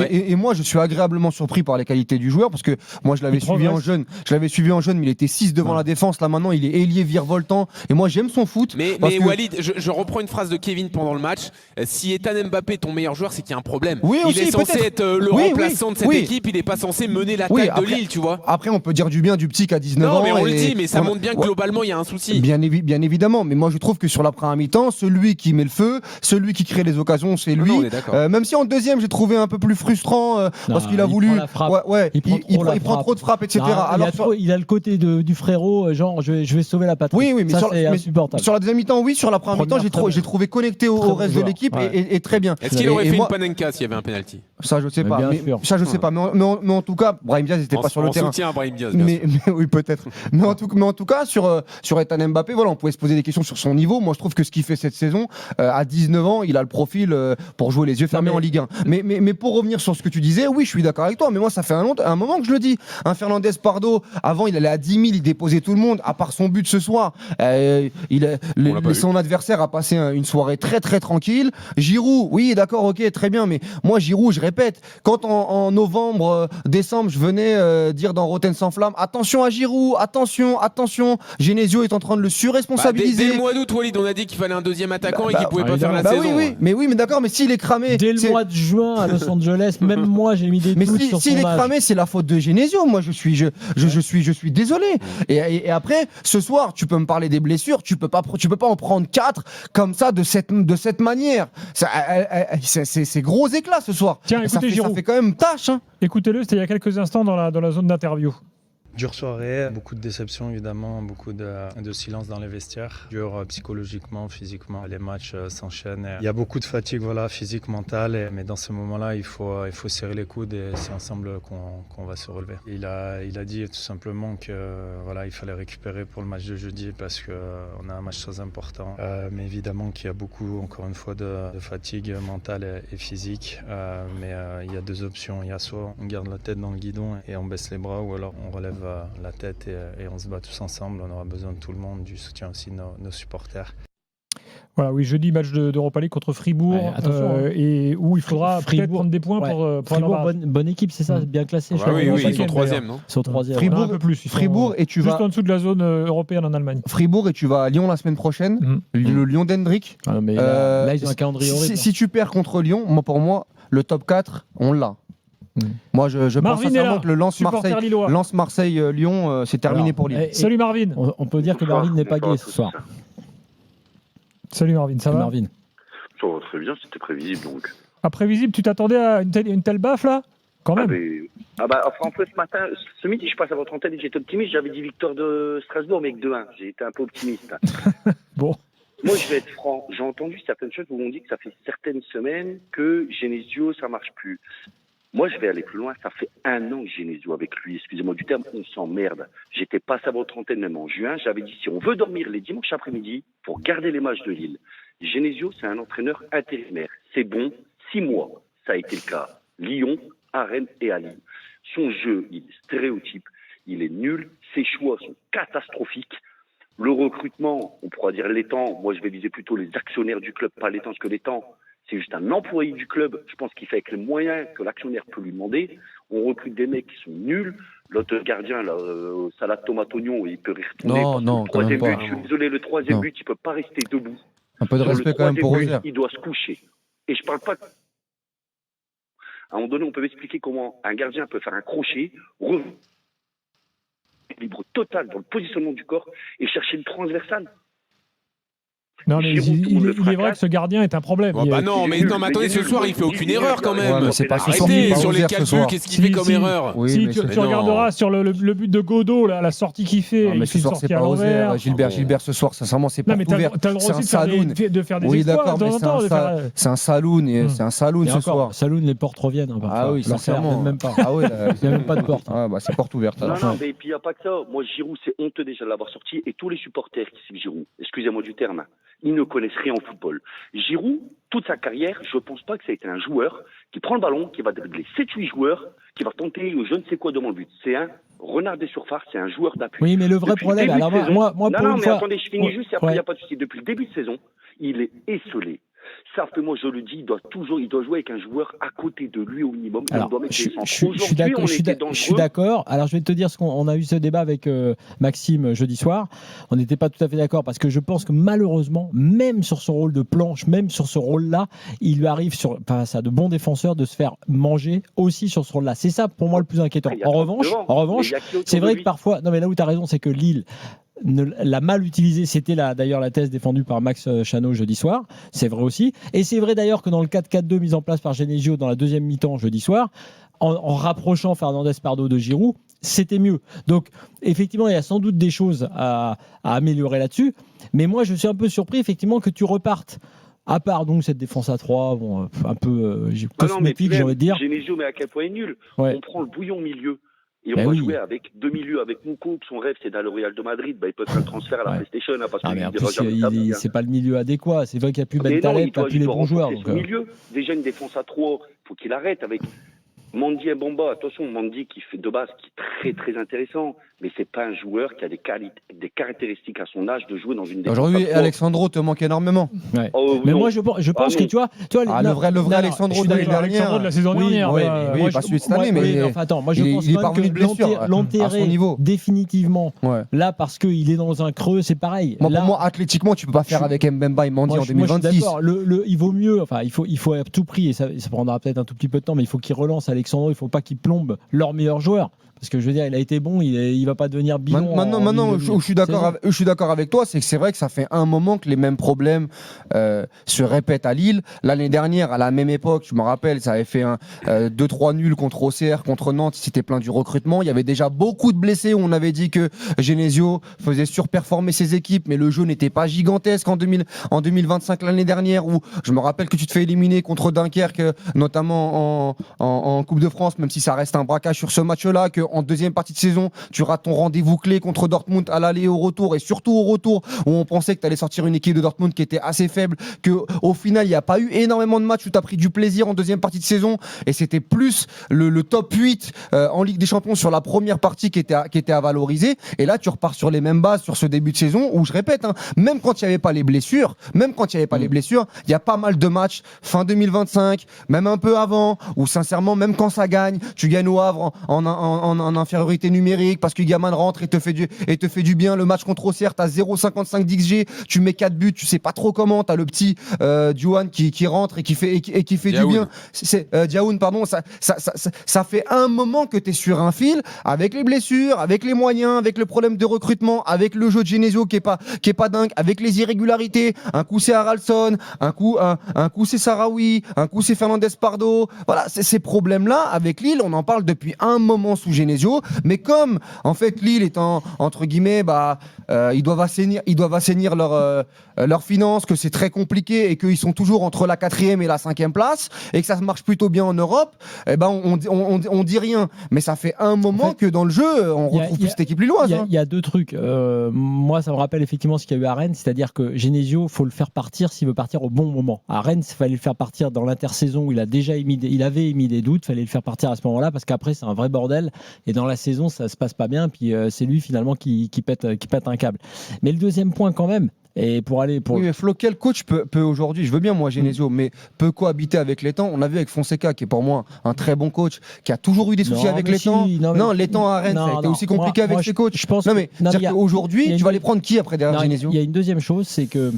Et moi, je suis agréablement surpris par les qualités du joueur, parce que moi, je l'avais suivi en jeune, mais il était 6 devant la défense. Là, maintenant, il est ailier virevoltant. Et moi, j'aime son foot. Mais Walid, je reprends une phrase de Kevin pendant le match. Si Ethan Mbappé est ton meilleur joueur, c'est qu'il y a un problème. Il est censé être le remplaçant de cette équipe. Il n'est pas censé mener l'attaque de Lille, tu vois. Après, on peut dire du bien du petit qui a 19 ans. Non, mais on le dit, mais ça montre bien que globalement, il y a un souci. Bien évidemment. Mais moi, je trouve que sur la première mi-temps, celui qui met le feu, celui qui crée les occasions, c'est lui. Même si en deuxième, j'ai trouvé un peu plus frustrant parce qu'il a voulu. Il prend trop de frappes, etc. Il a le côté du frérot, genre je vais sauver la patrie. Oui, mais c'est insupportable. Sur la deuxième mi-temps, oui. Sur la première mi-temps, j'ai trouvé connecté au reste de l'équipe et très bien. Est-ce qu'il aurait fait une Panenka s'il y avait un penalty? Ça, je sais pas. Mais en tout cas, Brahim Diaz n'était pas sur le terrain. On soutient Brahim Diaz. Mais oui, peut-être. Mais en tout cas, sur Ethan Mbappé, voilà, on pouvait se poser des questions sur son niveau. Moi, je trouve que ce qu'il fait cette saison, à 19 ans, il a le profil pour jouer les yeux fermés en Ligue 1. Mais pour revenir sur ce que tu disais, oui, je suis d'accord avec toi. Mais moi, ça fait un moment que je le dis. Un Fernandez Pardo, avant, il allait à 10 000, il déposait tout le monde. À part son but ce soir, son adversaire a passé une soirée très très tranquille. Giroud, oui, d'accord, ok, très bien. Mais moi, Giroud, je répète, quand en novembre, décembre, je venais dire dans Rotten sans flamme, attention à Giroud, attention. Genesio est en train de le surresponsabiliser. Dès le mois d'août, Walid, on a dit qu'il fallait un deuxième attaquant et qu'il pouvait pas faire la saison. Oui, mais d'accord, mais s'il est cramé. Dès le mois de juin à Los Angeles, même moi, j'ai mis des doutes sur son âge. Mais s'il est cramé, c'est la faute de Genesio. Moi, je suis désolé. Et après, ce soir, tu peux me parler des blessures. sûr, tu peux pas en prendre 4 comme ça de cette manière. C'est gros éclat ce soir. Tiens, écoutez, ça fait quand même tâche. Hein. Écoutez-le, c'était il y a quelques instants dans la zone d'interview. Dure soirée, beaucoup de déceptions évidemment, beaucoup de silence dans les vestiaires. Dur psychologiquement, physiquement, les matchs s'enchaînent. Il y a beaucoup de fatigue physique, mentale, mais dans ce moment-là, il faut serrer les coudes et c'est ensemble qu'on va se relever. Il a dit tout simplement que il fallait récupérer pour le match de jeudi parce qu'on a un match très important. Mais évidemment qu'il y a beaucoup, encore une fois, de fatigue mentale et physique. Mais il y a deux options. Il y a soit on garde la tête dans le guidon et on baisse les bras, ou alors on relève la tête et on se bat tous ensemble. On aura besoin de tout le monde, du soutien aussi de nos supporters. Voilà, oui, jeudi, match d'Europa League contre Fribourg, et où il faudra peut-être prendre des points pour Fribourg, bonne équipe, c'est ça, bien classé. Oui, ils sont troisième, non ? Ils sont troisième. Fribourg, un peu plus. Fribourg et tu vas juste en dessous de la zone européenne en Allemagne. Fribourg et tu vas à Lyon la semaine prochaine. Le Lyon d'Hendrick. Là, ils ont un calendrier horrible. Si tu perds contre Lyon, pour moi, le top 4, on l'a. Moi, je pense sincèrement que le Lens-Marseille-Lyon, c'est terminé pour Lille. Salut Marvin. On peut dire que Marvin n'est pas gay ce soir. Salut Marvin, ça va ? Marvin. Ça va très bien, c'était prévisible donc. Prévisible, tu t'attendais à une telle baffe là ? Quand même. En fait, ce midi, je passe à votre antenne et j'étais optimiste. J'avais dit victoire de Strasbourg, mais avec 2-1. J'ai été un peu optimiste. Bon. Moi, je vais être franc. J'ai entendu certaines choses où on dit que ça fait certaines semaines que Genesio, ça marche plus. Moi, je vais aller plus loin. Ça fait 1 an que Genesio avec lui. Excusez-moi du terme, on s'emmerde. J'étais passé à votre antenne même en juin. J'avais dit, si on veut dormir les dimanches après-midi pour garder les matchs de Lille, Genesio, c'est un entraîneur intérimaire. C'est bon, 6 mois. Ça a été le cas. Lyon, à Rennes et à Lille. Son jeu, il est stéréotype. Il est nul. Ses choix sont catastrophiques. Le recrutement, on pourra dire l'étang. Moi, je vais viser plutôt les actionnaires du club, pas l'étang, parce que l'étang, c'est juste un employé du club. Je pense qu'il fait avec les moyens que l'actionnaire peut lui demander. On recrute des mecs qui sont nuls. L'autre gardien, là, salade tomate oignon, il peut y retourner. Non, quand même pas. Je suis désolé, le troisième but, il peut pas rester debout. Un peu de respect quand même pour Roser. Il doit se coucher. Et je parle pas. À un moment donné, on peut m'expliquer comment un gardien peut faire un crochet, libre total dans le positionnement du corps et chercher une transversale. Non, mais il est vrai que ce gardien est un problème. Mais attendez, ce soir, il fait aucune erreur quand même. Ouais, c'est pas arrêtez sur les calculs, qu'est-ce qu'il fait comme erreur ? Si tu regarderas sur le but de Godot, la sortie qu'il fait, mais il fait ce soir, c'est pas Roser. Gilbert, ce soir, sincèrement, c'est pas ouvert. T'as le droit aussi de faire des oui, exploits d'accord, de temps en temps. C'est un saloon, c'est un saloon ce soir. Saloon, les portes reviennent. Ah oui, sincèrement. Même pas. Ah oui, il n'y a même pas de porte. C'est porte ouverte. Non, mais puis il n'y a pas que ça. Moi, Giroud, c'est honteux déjà de l'avoir sorti. Et tous les supporters qui suivent Giroud, excusez-moi du terme, ils ne connaissent rien en football. Giroud, toute sa carrière, je ne pense pas que ça a été un joueur qui prend le ballon, qui va dribbler 7-8 joueurs, qui va tenter je ne sais quoi devant le but. C'est un renard des surfaces, c'est un joueur d'appui. Oui, mais le vrai problème, alors moi pour une fois... attendez, je finis juste et après il n'y a pas de souci. Depuis le début de saison, il est esselé. Sauf que moi, je le dis, il doit jouer avec un joueur à côté de lui au minimum. Alors, je suis d'accord. Alors, je vais te dire ce qu'on a eu ce débat avec Maxime jeudi soir. On n'était pas tout à fait d'accord parce que je pense que malheureusement, même sur son rôle de planche, même sur ce rôle-là, il lui arrive face à de bons défenseurs de se faire manger aussi sur ce rôle-là. C'est ça pour moi le plus inquiétant. En revanche, c'est vrai que parfois, non mais là où tu as raison, c'est que Lille l'a mal utilisé, c'était d'ailleurs la thèse défendue par Max Chano jeudi soir, c'est vrai aussi, et c'est vrai d'ailleurs que dans le 4-4-2 mis en place par Genesio dans la deuxième mi-temps jeudi soir, en rapprochant Fernandez Pardo de Giroud, c'était mieux. Donc effectivement il y a sans doute des choses à améliorer là-dessus, mais moi je suis un peu surpris effectivement que tu repartes, à part donc cette défense à 3, un peu cosmétique j'ai envie de dire. Genesio mais à quel point est nul, on prend le bouillon au milieu. Et on va jouer avec 2 milieux, avec Mouko, son rêve c'est d'aller au Real de Madrid, il peut faire un transfert à la PlayStation. Parce que c'est pas le milieu adéquat, c'est vrai qu'il n'y a plus Ben Taleb, pas plus les bons joueurs. Milieu. Déjà une défense à 3, il faut qu'il arrête avec Mandy et Bamba. Attention, Mandy qui fait de base, qui est très très intéressant, mais c'est pas un joueur qui a des caractéristiques à son âge de jouer dans une défense. Aujourd'hui, Alexandro te manque énormément. Ouais. Mais moi je pense que tu vois le vrai Alexandro de l'année dernière, de la saison dernière. Oui, pas celui de cette année, mais attends, moi je pense que l'enterrer définitivement là parce qu'il est dans un creux, c'est pareil. Pour moi, athlétiquement, tu peux pas faire avec Mbemba et Mandy en 2026. Il vaut mieux, enfin il faut à tout prix, et ça prendra peut-être un tout petit peu de temps, mais il faut qu'il relance Alexandro, il faut pas qu'il plombe leur meilleur joueur. Parce que je veux dire, il a été bon, il va pas devenir bidon. Maintenant, je suis d'accord avec toi, c'est que c'est vrai que ça fait un moment que les mêmes problèmes se répètent à Lille. L'année dernière, à la même époque, je me rappelle, ça avait fait 2-3 nuls contre Auxerre, contre Nantes, c'était plein du recrutement. Il y avait déjà beaucoup de blessés où on avait dit que Genesio faisait surperformer ses équipes, mais le jeu n'était pas gigantesque en 2025 l'année dernière, où je me rappelle que tu te fais éliminer contre Dunkerque, notamment en Coupe de France, même si ça reste un braquage sur ce match-là, qu'en deuxième partie de saison, tu rates ton rendez-vous clé contre Dortmund à l'aller et au retour, et surtout au retour, où on pensait que tu allais sortir une équipe de Dortmund qui était assez faible, qu'au final, il n'y a pas eu énormément de matchs où tu as pris du plaisir en deuxième partie de saison, et c'était plus le top 8 en Ligue des Champions sur la première partie qui était à valoriser, et là, tu repars sur les mêmes bases sur ce début de saison, où je répète, même quand il n'y avait pas les blessures, il y a pas mal de matchs fin 2025, même un peu avant, où sincèrement, même quand ça gagne, tu gagnes au Havre en infériorité numérique parce que Gaman rentre et te fait du bien. Le match contre Auxerre, t'as 0,55 d'XG, tu mets 4 buts, tu sais pas trop comment, t'as le petit Diouane qui rentre et qui fait du bien. C'est Diaoun, pardon, ça fait un moment que t'es sur un fil avec les blessures, avec les moyens, avec le problème de recrutement, avec le jeu de Genesio qui est pas dingue, avec les irrégularités. Un coup c'est Haralson, un coup c'est Sarawi, un coup c'est Fernandez Pardo. Voilà, ces problèmes-là avec Lille, on en parle depuis un moment sous Genesio, mais comme en fait Lille est entre guillemets, ils doivent assainir leurs finances, que c'est très compliqué et qu'ils sont toujours entre la 4e et la 5e place et que ça marche plutôt bien en Europe, on dit rien. Mais ça fait un moment que dans le jeu, on retrouve plus cette équipe lilloise. Il y a deux trucs. Moi, ça me rappelle effectivement ce qu'il y a eu à Rennes, c'est-à-dire que Genesio, faut le faire partir s'il veut partir au bon moment. À Rennes, il fallait le faire partir dans l'intersaison où il avait émis des doutes, il fallait le faire partir à ce moment-là parce qu'après c'est un vrai bordel et dans la saison ça se passe pas bien, puis c'est lui finalement qui pète un câble. Mais le deuxième point quand même, et oui, mais Flo, quel coach peut aujourd'hui, je veux bien moi Genesio, mais peut cohabiter avec Létang? On a vu avec Fonseca qui est pour moi un très bon coach, qui a toujours eu des soucis avec Létang. Létang à Rennes, ça a été aussi compliqué avec ses coachs. Aujourd'hui, tu vas les prendre qui après derrière Genesio? Il y a une deuxième chose, c'est que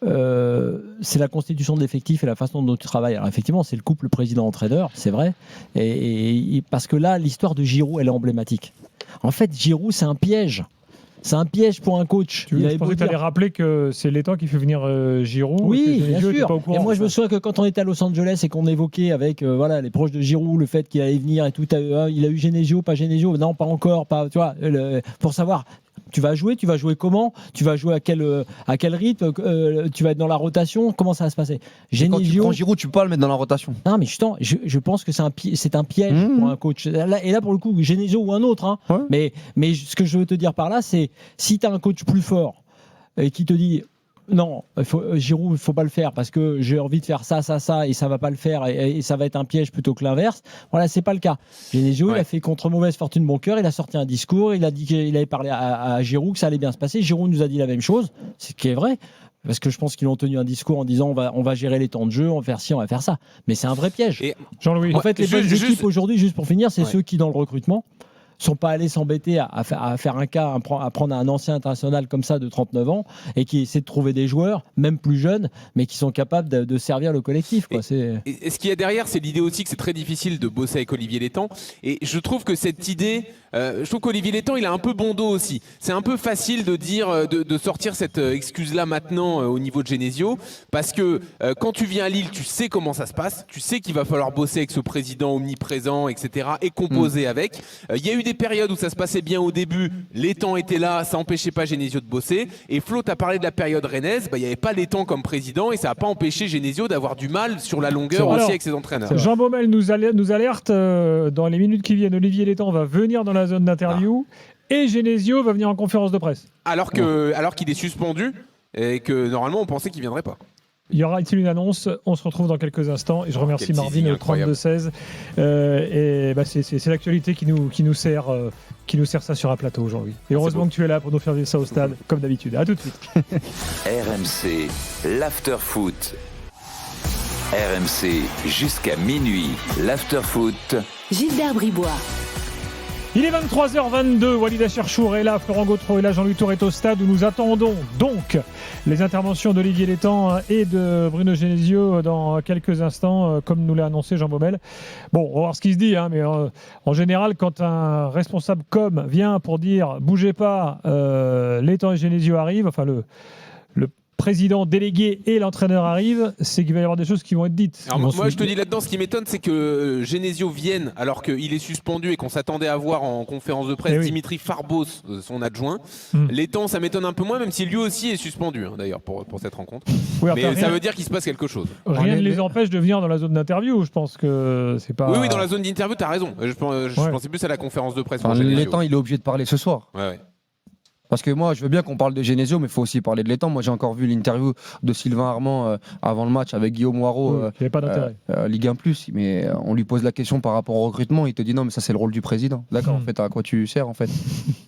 c'est la constitution de l'effectif et la façon dont tu travailles. Alors effectivement, c'est le couple président-entraîneur, c'est vrai, et parce que là, l'histoire de Giroud, elle est emblématique. En fait, Giroud, c'est un piège. C'est un piège pour un coach. Je pensais que tu allais rappeler que c'est Létang qui fait venir Giroud. Oui, bien sûr. Et moi, je me souviens que quand on était à Los Angeles et qu'on évoquait avec les proches de Giroud le fait qu'il allait venir et tout, il a eu Genesio, pas Genesio, non, pas encore, pas. Tu vois, pour savoir. Tu vas jouer comment? Tu vas jouer à quel rythme? Tu vas être dans la rotation? Comment ça va se passer? Quand tu prends Giroud, tu peux pas le mettre dans la rotation. Non, mais je pense que c'est un piège pour un coach. Et là, pour le coup, Genesio ou un autre. Mais ce que je veux te dire par là, c'est si tu as un coach plus fort et qui te dit non, Giroud, il ne faut pas le faire parce que j'ai envie de faire ça, et ça ne va pas le faire et ça va être un piège plutôt que l'inverse. Voilà, ce n'est pas le cas. Genesio, il a fait contre mauvaise fortune bon cœur, il a sorti un discours, il a dit qu'il avait parlé à Giroud que ça allait bien se passer. Giroud nous a dit la même chose, ce qui est vrai. Parce que je pense qu'ils ont tenu un discours en disant on va gérer les temps de jeu, on va faire ci, on va faire ça. Mais c'est un vrai piège. Jean-Louis, en fait, les bonnes équipes aujourd'hui, juste pour finir, c'est ceux qui, dans le recrutement, sont pas allés s'embêter à faire un cas, à prendre un ancien international comme ça de 39 ans et qui essaie de trouver des joueurs, même plus jeunes, mais qui sont capables de servir le collectif. Quoi. Et ce qu'il y a derrière, c'est l'idée aussi que c'est très difficile de bosser avec Olivier Létang. Et je trouve que cette idée, je trouve qu'Olivier Létang, il a un peu bon dos aussi. C'est un peu facile de dire, de sortir cette excuse-là maintenant au niveau de Genesio, parce que quand tu viens à Lille, tu sais comment ça se passe, tu sais qu'il va falloir bosser avec ce président omniprésent, etc., et composer avec. Il y a eu des périodes où ça se passait bien au début, Létang était là, ça n'empêchait pas Genesio de bosser. Et Flo, tu as parlé de la période rennaise, il n'y avait pas Létang comme président et ça n'a pas empêché Genesio d'avoir du mal sur la longueur aussi avec ses entraîneurs. Jean Baumel nous alerte dans les minutes qui viennent. Olivier Létang va venir dans la zone d'interview et Genesio va venir en conférence de presse. Alors qu'il est suspendu et que normalement on pensait qu'il ne viendrait pas. Y aura-t-il une annonce? On se retrouve dans quelques instants. Et je remercie Mardine et le 32-16. C'est l'actualité qui nous sert ça sur un plateau aujourd'hui. Et heureusement que tu es là pour nous faire vivre ça au stade, comme d'habitude. À tout de suite. RMC, l'after-foot. RMC, jusqu'à minuit, l'after-foot. Gilbert Bribois. Il est 23h22, Walid Acharchour est là, Florent Gautreau est là, Jean-Louis Tour est au stade où nous attendons donc les interventions d'Olivier Létang et de Bruno Genesio dans quelques instants, comme nous l'a annoncé Jean Baumel. Bon, on va voir ce qui se dit, mais en général, quand un responsable com vient pour dire « bougez pas, Létang et Genesio arrivent », enfin le président délégué et l'entraîneur arrivent, c'est qu'il va y avoir des choses qui vont être dites. Alors moi je te dis là-dedans, ce qui m'étonne, c'est que Genesio vienne alors qu'il est suspendu et qu'on s'attendait à voir en conférence de presse Dimitri Farbos, son adjoint. Létang, ça m'étonne un peu moins, même si lui aussi est suspendu d'ailleurs pour cette rencontre. Oui, mais ça veut dire qu'il se passe quelque chose. Rien ne les empêche de venir dans la zone d'interview, je pense que c'est pas... Oui, dans la zone d'interview, t'as raison. Je pensais plus à la conférence de presse. Létang, il est obligé de parler ce soir. Ouais. Parce que moi, je veux bien qu'on parle de Genesio, mais il faut aussi parler de Létang. Moi, j'ai encore vu l'interview de Sylvain Armand avant le match avec Guillaume Moirot, il n'y avait pas d'intérêt. Ligue 1+. Mais on lui pose la question par rapport au recrutement. Il te dit non, mais ça, c'est le rôle du président. D'accord, en fait, à quoi tu sers, en fait?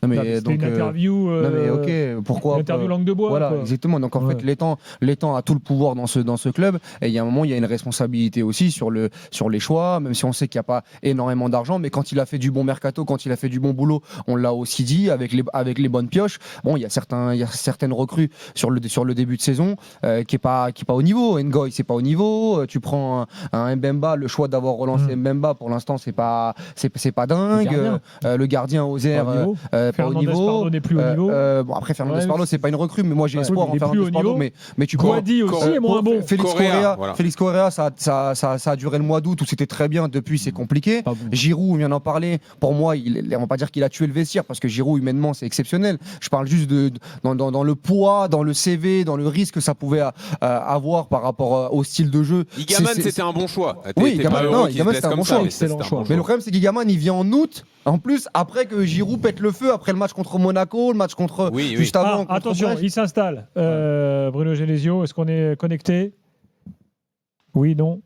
Non, mais donc, une interview. Non, mais ok, pourquoi? Une interview langue de bois. Voilà, quoi. exactement. Donc, en fait, Létang a tout le pouvoir dans ce club. Et il y a un moment, il y a une responsabilité aussi sur les choix, même si on sait qu'il n'y a pas énormément d'argent. Mais quand il a fait du bon mercato, quand il a fait du bon boulot, on l'a aussi dit, avec les bonnes pioches. Bon, il y a certaines recrues sur le début de saison qui est pas au niveau. Ngoy, c'est pas au niveau. Tu prends un Mbemba, le choix d'avoir relancé Mbemba pour l'instant c'est pas dingue. Le gardien Ozer pas au niveau. Despardo n'est plus au niveau. Bon, après Fernando Despardo c'est pas une recrue, mais moi j'ai espoir en Fernando Despardo. Mais tu prends dit aussi est moins bon. Félix Correa, ça a duré le mois d'août où c'était très bien. Depuis c'est compliqué. Giroud, on vient d'en parler. Pour moi, on va pas dire qu'il a tué le vestiaire parce que Giroud humainement c'est exceptionnel. Je parle juste dans le poids, dans le CV, dans le risque que ça pouvait avoir par rapport au style de jeu. Gigaman, c'était un bon choix. Oui, Gigaman, c'était un bon choix. Mais le problème, c'est que Gigaman, il vient en août. En plus, après que Giroud pète le feu, après le match contre Monaco, le match contre juste avant. Attention, il s'installe. Bruno Genesio, est-ce qu'on est connecté? Oui, non.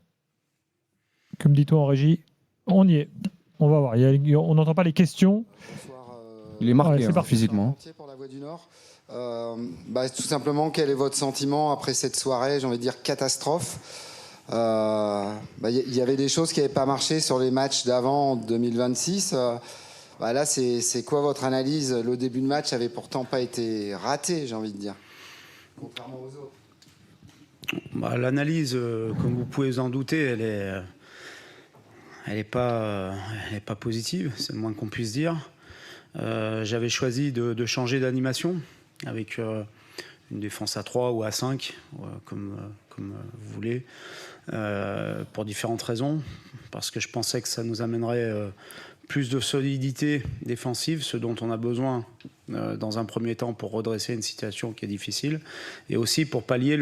Que me dit-on en régie? On y est. On va voir. On n'entend pas les questions. Il est marqué physiquement. Pour la Voix du Nord. Tout simplement, quel est votre sentiment après cette soirée, j'ai envie de dire catastrophe? Y avait des choses qui n'avaient pas marché sur les matchs d'avant, en 2026. Là, c'est quoi votre analyse? Le début de match avait pourtant pas été raté, j'ai envie de dire, contrairement aux autres. L'analyse, comme vous pouvez vous en douter, elle est pas positive, c'est le moins qu'on puisse dire. J'avais choisi de changer d'animation avec une défense à 3 ou à 5, comme vous voulez, pour différentes raisons. Parce que je pensais que ça nous amènerait plus de solidité défensive, ce dont on a besoin dans un premier temps pour redresser une situation qui est difficile, et aussi pour pallier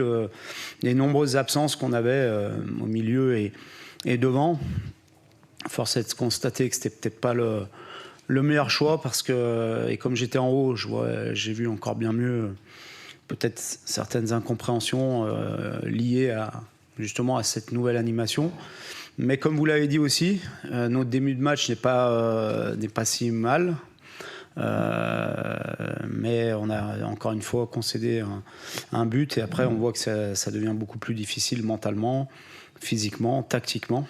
les nombreuses absences qu'on avait au milieu et devant. Force est de constater que c'était peut-être pas le meilleur choix parce que, et comme j'étais en haut, j'ai vu encore bien mieux peut-être certaines incompréhensions liées justement à cette nouvelle animation. Mais comme vous l'avez dit aussi, notre début de match n'est pas si mal. Mais on a encore une fois concédé un but et après on voit que ça devient beaucoup plus difficile mentalement, physiquement, tactiquement.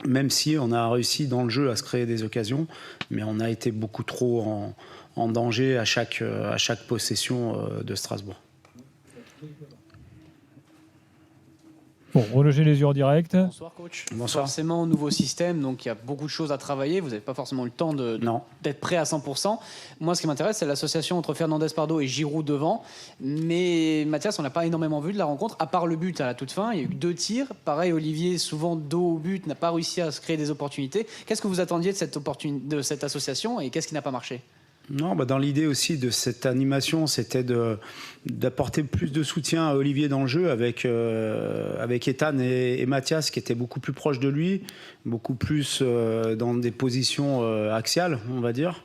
Même si on a réussi dans le jeu à se créer des occasions, mais on a été beaucoup trop en danger à chaque possession de Strasbourg. Bon, reloger les yeux en direct. Bonsoir coach. Bonsoir. Forcément, nouveau système, donc il y a beaucoup de choses à travailler. Vous n'avez pas forcément le temps d'être prêt à 100%. Moi, ce qui m'intéresse, c'est l'association entre Fernando Despardo et Giroud devant. Mais Mathias, on n'a pas énormément vu de la rencontre, à part le but à la toute fin. Il y a eu 2 tirs. Pareil, Olivier, souvent dos au but, n'a pas réussi à se créer des opportunités. Qu'est-ce que vous attendiez de cette association et qu'est-ce qui n'a pas marché ? Non, dans l'idée aussi de cette animation, c'était d'apporter plus de soutien à Olivier dans le jeu avec Ethan et Mathias qui étaient beaucoup plus proches de lui, beaucoup plus dans des positions axiales, on va dire.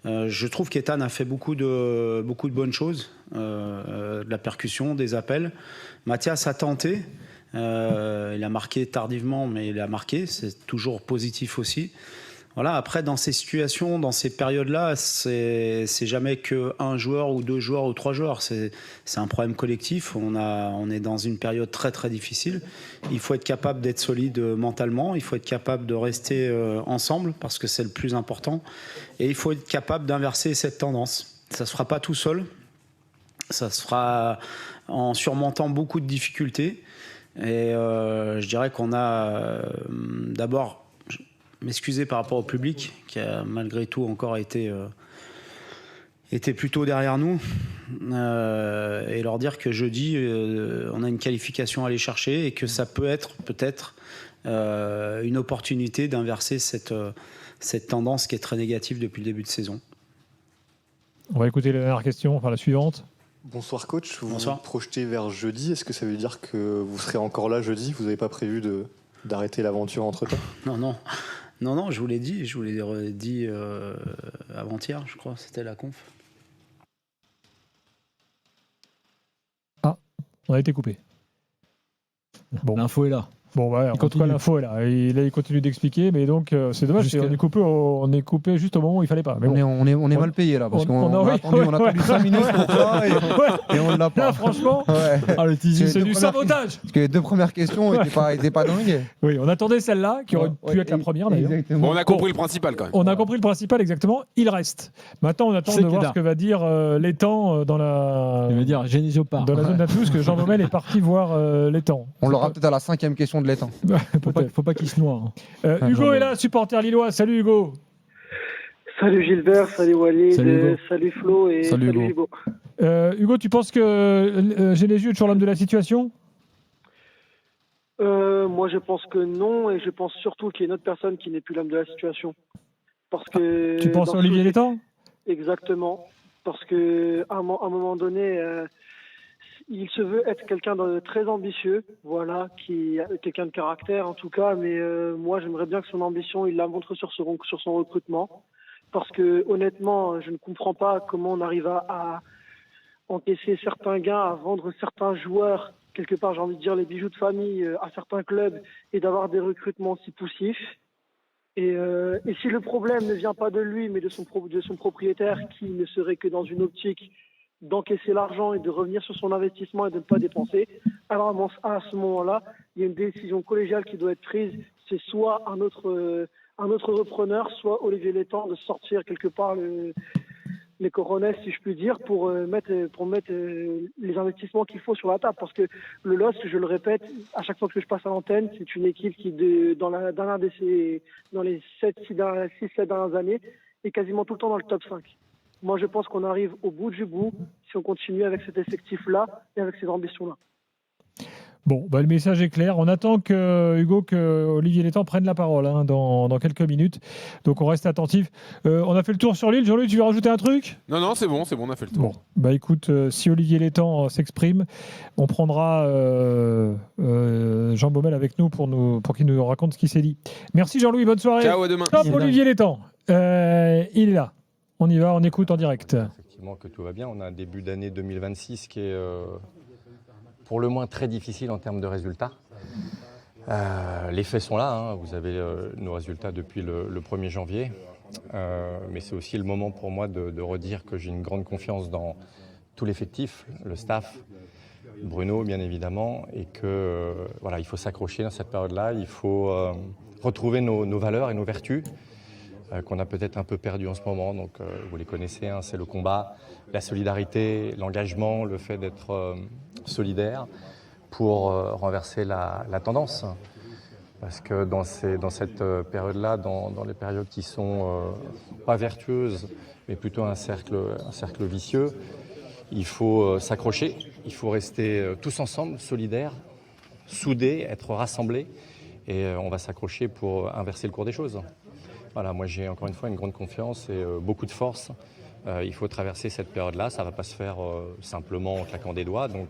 Je trouve qu'Ethan a fait beaucoup de bonnes choses, de la percussion, des appels. Mathias a tenté, il a marqué tardivement, mais il a marqué, c'est toujours positif aussi. Voilà, après, dans ces situations, dans ces périodes-là, c'est jamais qu'un joueur ou 2 joueurs ou 3 joueurs. C'est un problème collectif. On est dans une période très, très difficile. Il faut être capable d'être solide mentalement. Il faut être capable de rester ensemble parce que c'est le plus important. Et il faut être capable d'inverser cette tendance. Ça ne se fera pas tout seul. Ça se fera en surmontant beaucoup de difficultés. Et je dirais qu'on a d'abord... m'excuser par rapport au public qui a malgré tout encore été plutôt derrière nous et leur dire que jeudi on a une qualification à aller chercher et que ça peut être peut-être une opportunité d'inverser cette tendance qui est très négative depuis le début de saison. On va écouter la dernière question, enfin la suivante. Bonsoir coach, vous Bonsoir. vous projetez vers jeudi, est-ce que ça veut dire que vous serez encore là jeudi? Vous n'avez pas prévu d'arrêter l'aventure entre-temps? Non, je vous l'ai dit avant-hier, je crois, c'était la conf. Ah, on a été coupé. Bon. L'info est là. Bon, ouais, en tout cas, l'info est là. Et là, il continue d'expliquer, mais donc, c'est dommage, on est coupé juste au moment où il fallait pas. Mais bon. On est mal payé là, parce qu'on a attendu 5 minutes pour ça et on ne l'a pas. Là, franchement, le teasing, c'est du sabotage. Parce que les 2 premières questions n'étaient pas dingues. Oui, on attendait celle-là, qui aurait pu être la première d'ailleurs. Bon, on a compris le principal quand même. On a compris le principal, exactement. Il reste. Maintenant, on attend de voir ce que va dire l'étang dans la. Il va dire Genesio part. Dans la zone d'atout, parce que Jean Baumel est parti voir l'étang. On l'aura peut-être à la 5e question de l'étang. Faut pas qu'il se noie. Hugo est là, supporter lillois. Salut Hugo. Salut Gilbert, salut Walid, salut Flo et salut Hugo. Hugo, tu penses que Genesio est toujours l'homme de la situation? Moi, je pense que non, et je pense surtout qu'il y a une autre personne qui n'est plus l'homme de la situation. Parce que tu penses à Olivier Létang? Exactement. Parce que à un moment donné, il se veut être quelqu'un de très ambitieux, voilà, qui quelqu'un de caractère en tout cas, mais moi j'aimerais bien que son ambition, il la montre sur son recrutement, parce que honnêtement, je ne comprends pas comment on arrive à encaisser certains gains, à vendre certains joueurs, quelque part j'ai envie de dire les bijoux de famille à certains clubs et d'avoir des recrutements si poussifs. Et si le problème ne vient pas de lui, mais de son propriétaire qui ne serait que dans une optique d'encaisser l'argent et de revenir sur son investissement et de ne pas dépenser, alors à ce moment-là, il y a une décision collégiale qui doit être prise. C'est soit un autre repreneur, soit Olivier Létang de sortir quelque part les coronets, si je puis dire, pour mettre les investissements qu'il faut sur la table. Parce que le LOSC, je le répète, à chaque fois que je passe à l'antenne, c'est une équipe qui, dans les 6-7 dernières années, est quasiment tout le temps dans le top 5. Moi, je pense qu'on arrive au bout du bout si on continue avec cet effectif-là et avec ces ambitions-là. Bon, le message est clair. On attend que Olivier Létang prenne la parole dans quelques minutes. Donc, on reste attentif. On a fait le tour sur l'île. Jean-Louis, tu veux rajouter un truc? Non, c'est bon, on a fait le tour. Bon, écoute, si Olivier Létang s'exprime, on prendra Jean Baumel avec nous pour qu'il nous raconte ce qui s'est dit. Merci Jean-Louis, bonne soirée. Ciao, à demain. Top, Olivier Létang. Il est là. On y va, on écoute en direct. Effectivement que tout va bien. On a un début d'année 2026 qui est pour le moins très difficile en termes de résultats. Les faits sont là. Vous avez nos résultats depuis le 1er janvier. Mais c'est aussi le moment pour moi de redire que j'ai une grande confiance dans tout l'effectif, le staff, Bruno bien évidemment, et que il faut s'accrocher dans cette période-là. Il faut retrouver nos valeurs et nos vertus. Qu'on a peut-être un peu perdu en ce moment. Donc, vous les connaissez, c'est le combat, la solidarité, l'engagement, le fait d'être solidaire pour renverser la tendance. Parce que dans cette période-là, dans les périodes qui sont pas vertueuses, mais plutôt un cercle vicieux, il faut s'accrocher, il faut rester tous ensemble, solidaires, soudés, être rassemblés, et on va s'accrocher pour inverser le cours des choses. Voilà, moi j'ai encore une fois une grande confiance et beaucoup de force. Il faut traverser cette période-là, ça ne va pas se faire simplement en claquant des doigts, donc,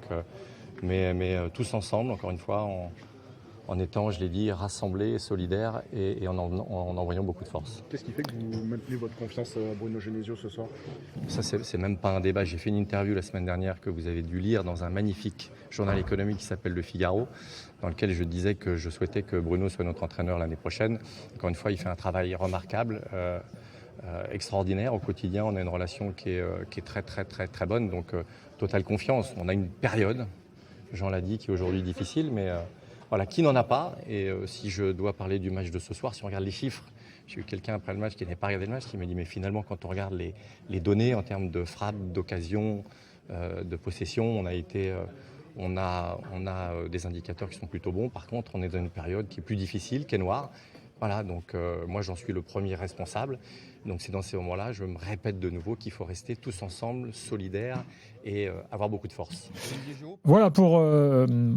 mais tous ensemble, encore une fois, en étant, je l'ai dit, rassemblés, solidaires et en envoyant beaucoup de force. Qu'est-ce qui fait que vous maintenez votre confiance à Bruno Genesio ce soir ? Ça, c'est même pas un débat. J'ai fait une interview la semaine dernière que vous avez dû lire dans un magnifique journal économique qui s'appelle Le Figaro, dans lequel je disais que je souhaitais que Bruno soit notre entraîneur l'année prochaine. Encore une fois, il fait un travail remarquable, extraordinaire. Au quotidien, on a une relation qui est très, très, très, très bonne. Donc, totale confiance. On a une période, Jean l'a dit, qui est aujourd'hui difficile, mais voilà, qui n'en a pas. Et si je dois parler du match de ce soir, si on regarde les chiffres, j'ai eu quelqu'un après le match qui n'avait pas regardé le match qui m'a dit mais finalement quand on regarde les données en termes de frappe, d'occasion, de possession, on a des indicateurs qui sont plutôt bons. Par contre, on est dans une période qui est plus difficile, qui est noire. Voilà, donc moi j'en suis le premier responsable. Donc c'est dans ces moments-là, je me répète de nouveau qu'il faut rester tous ensemble, solidaires et avoir beaucoup de force. Voilà pour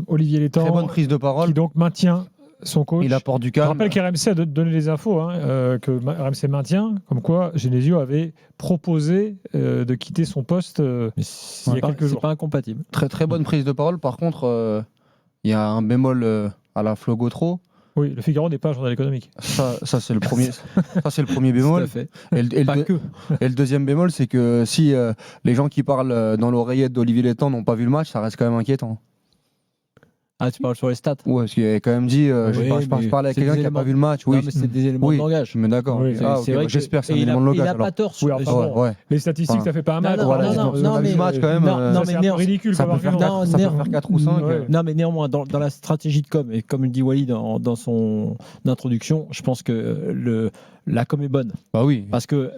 Olivier Létang. Très bonne prise de parole. Qui donc maintient son coach. Il apporte du calme. Je rappelle qu'RMC a donné les infos, que RMC maintient, comme quoi Genesio avait proposé de quitter son poste il y a quelques jours. C'est pas incompatible. Très très bonne prise de parole. Par contre, il y a un bémol à la Flo Gautreau. Oui, le Figaro n'est pas un journal économique. Ça c'est le premier. Ça c'est le premier bémol. Tout à fait. Et le deuxième bémol, c'est que si les gens qui parlent dans l'oreillette d'Olivier Létang n'ont pas vu le match, ça reste quand même inquiétant. Ah, tu parles sur les stats ? Ouais, parce qu'il avait quand même dit je parlais avec quelqu'un qui n'a pas vu le match. Oui, non, mais c'est des éléments de langage. Mais d'accord. Oui, c'est vrai j'espère que c'est un élément de langage. Il n'a pas tort. Oui, enfin, les statistiques, ça fait pas un match. Non, mais le match quand même. C'est un peu ridicule. Ça peut faire 4 ou 5. Non, mais néanmoins, dans la stratégie de com, et comme le dit Walid dans son introduction, je pense que la com est bonne. Bah oui. Parce que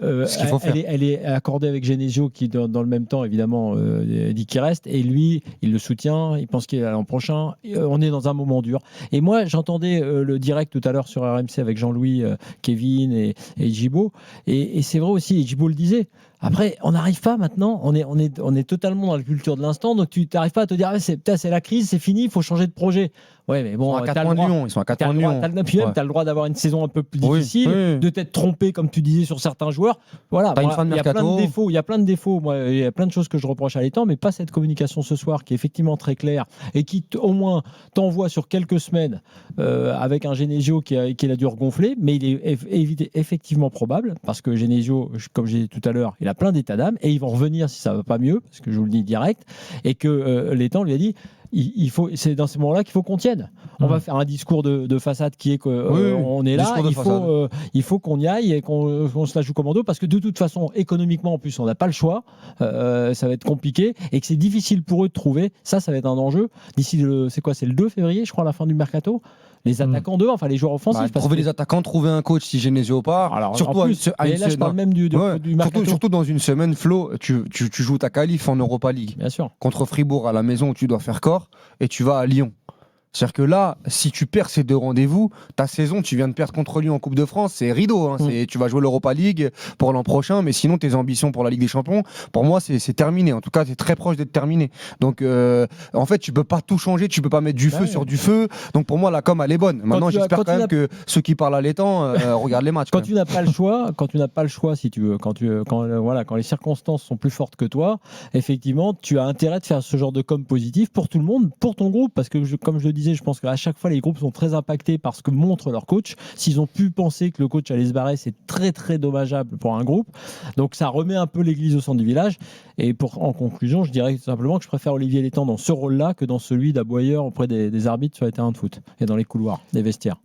elle est accordée avec Genesio qui, dans le même temps, évidemment, dit qu'il reste. Et lui, il le soutient. Il pense qu'il est l'an prochain. On est dans un moment dur. Et moi, j'entendais le direct tout à l'heure sur RMC avec Jean-Louis, Kevin et Djibo. Et c'est vrai aussi, et Djibo le disait. Après, on n'arrive pas maintenant, on est totalement dans la culture de l'instant, donc tu n'arrives pas à te dire c'est la crise, c'est fini, il faut changer de projet. Ouais, mais bon, ils sont à 4 points de Lyon. Puis même, tu as le droit d'avoir une saison un peu plus difficile, de t'être trompé, comme tu disais, sur certains joueurs. Voilà, il y a plein de défauts. Il y a plein de défauts. Moi, il y a plein de choses que je reproche à Létang, mais pas cette communication ce soir qui est effectivement très claire et qui, au moins, t'envoie sur quelques semaines avec un Genesio qui a dû regonfler. Mais il est effectivement probable, parce que Genesio, comme j'ai dit tout à l'heure, il a plein d'états d'âme et ils vont revenir si ça ne va pas mieux, parce que je vous le dis direct, et que Létang lui a dit c'est dans ces moments-là qu'il faut qu'on tienne. On va faire un discours de façade qui est qu'on est là, il faut qu'on y aille et qu'on se la joue commando parce que de toute façon, économiquement en plus, on n'a pas le choix. Ça va être compliqué et que c'est difficile pour eux de trouver. Ça va être un enjeu. D'ici c'est le 2 février, je crois, à la fin du mercato. Les attaquants enfin les joueurs offensifs. Trouver les attaquants, trouver un coach si Genesio part. Alors, surtout là, je parle même du mercato. Surtout dans une semaine, Flo, tu joues ta qualif en Europa League. Bien sûr. Contre Fribourg à la maison où tu dois faire corps et tu vas à Lyon. C'est-à-dire que là, si tu perds ces deux rendez-vous, ta saison, tu viens de perdre contre Lyon en Coupe de France, c'est rideau. Tu vas jouer l'Europa League pour l'an prochain, mais sinon, tes ambitions pour la Ligue des Champions, pour moi, c'est terminé. En tout cas, c'est très proche d'être terminé. Donc, en fait, tu peux pas tout changer, tu peux pas mettre du feu sur du feu. Donc, pour moi, la com, elle est bonne. Maintenant, j'espère quand même que ceux qui parlent à Létang regardent les matchs. Quand tu n'as pas le choix, si tu veux, quand les circonstances sont plus fortes que toi, effectivement, tu as intérêt de faire ce genre de com positif pour tout le monde, pour ton groupe, parce que comme je le disais, je pense qu'à chaque fois les groupes sont très impactés par ce que montre leur coach. S'ils ont pu penser que le coach allait se barrer, c'est très très dommageable pour un groupe. Donc ça remet un peu l'église au centre du village. Et en conclusion, je dirais simplement que je préfère Olivier Létang dans ce rôle-là que dans celui d'aboyeur auprès des arbitres sur les terrains de foot et dans les couloirs des vestiaires.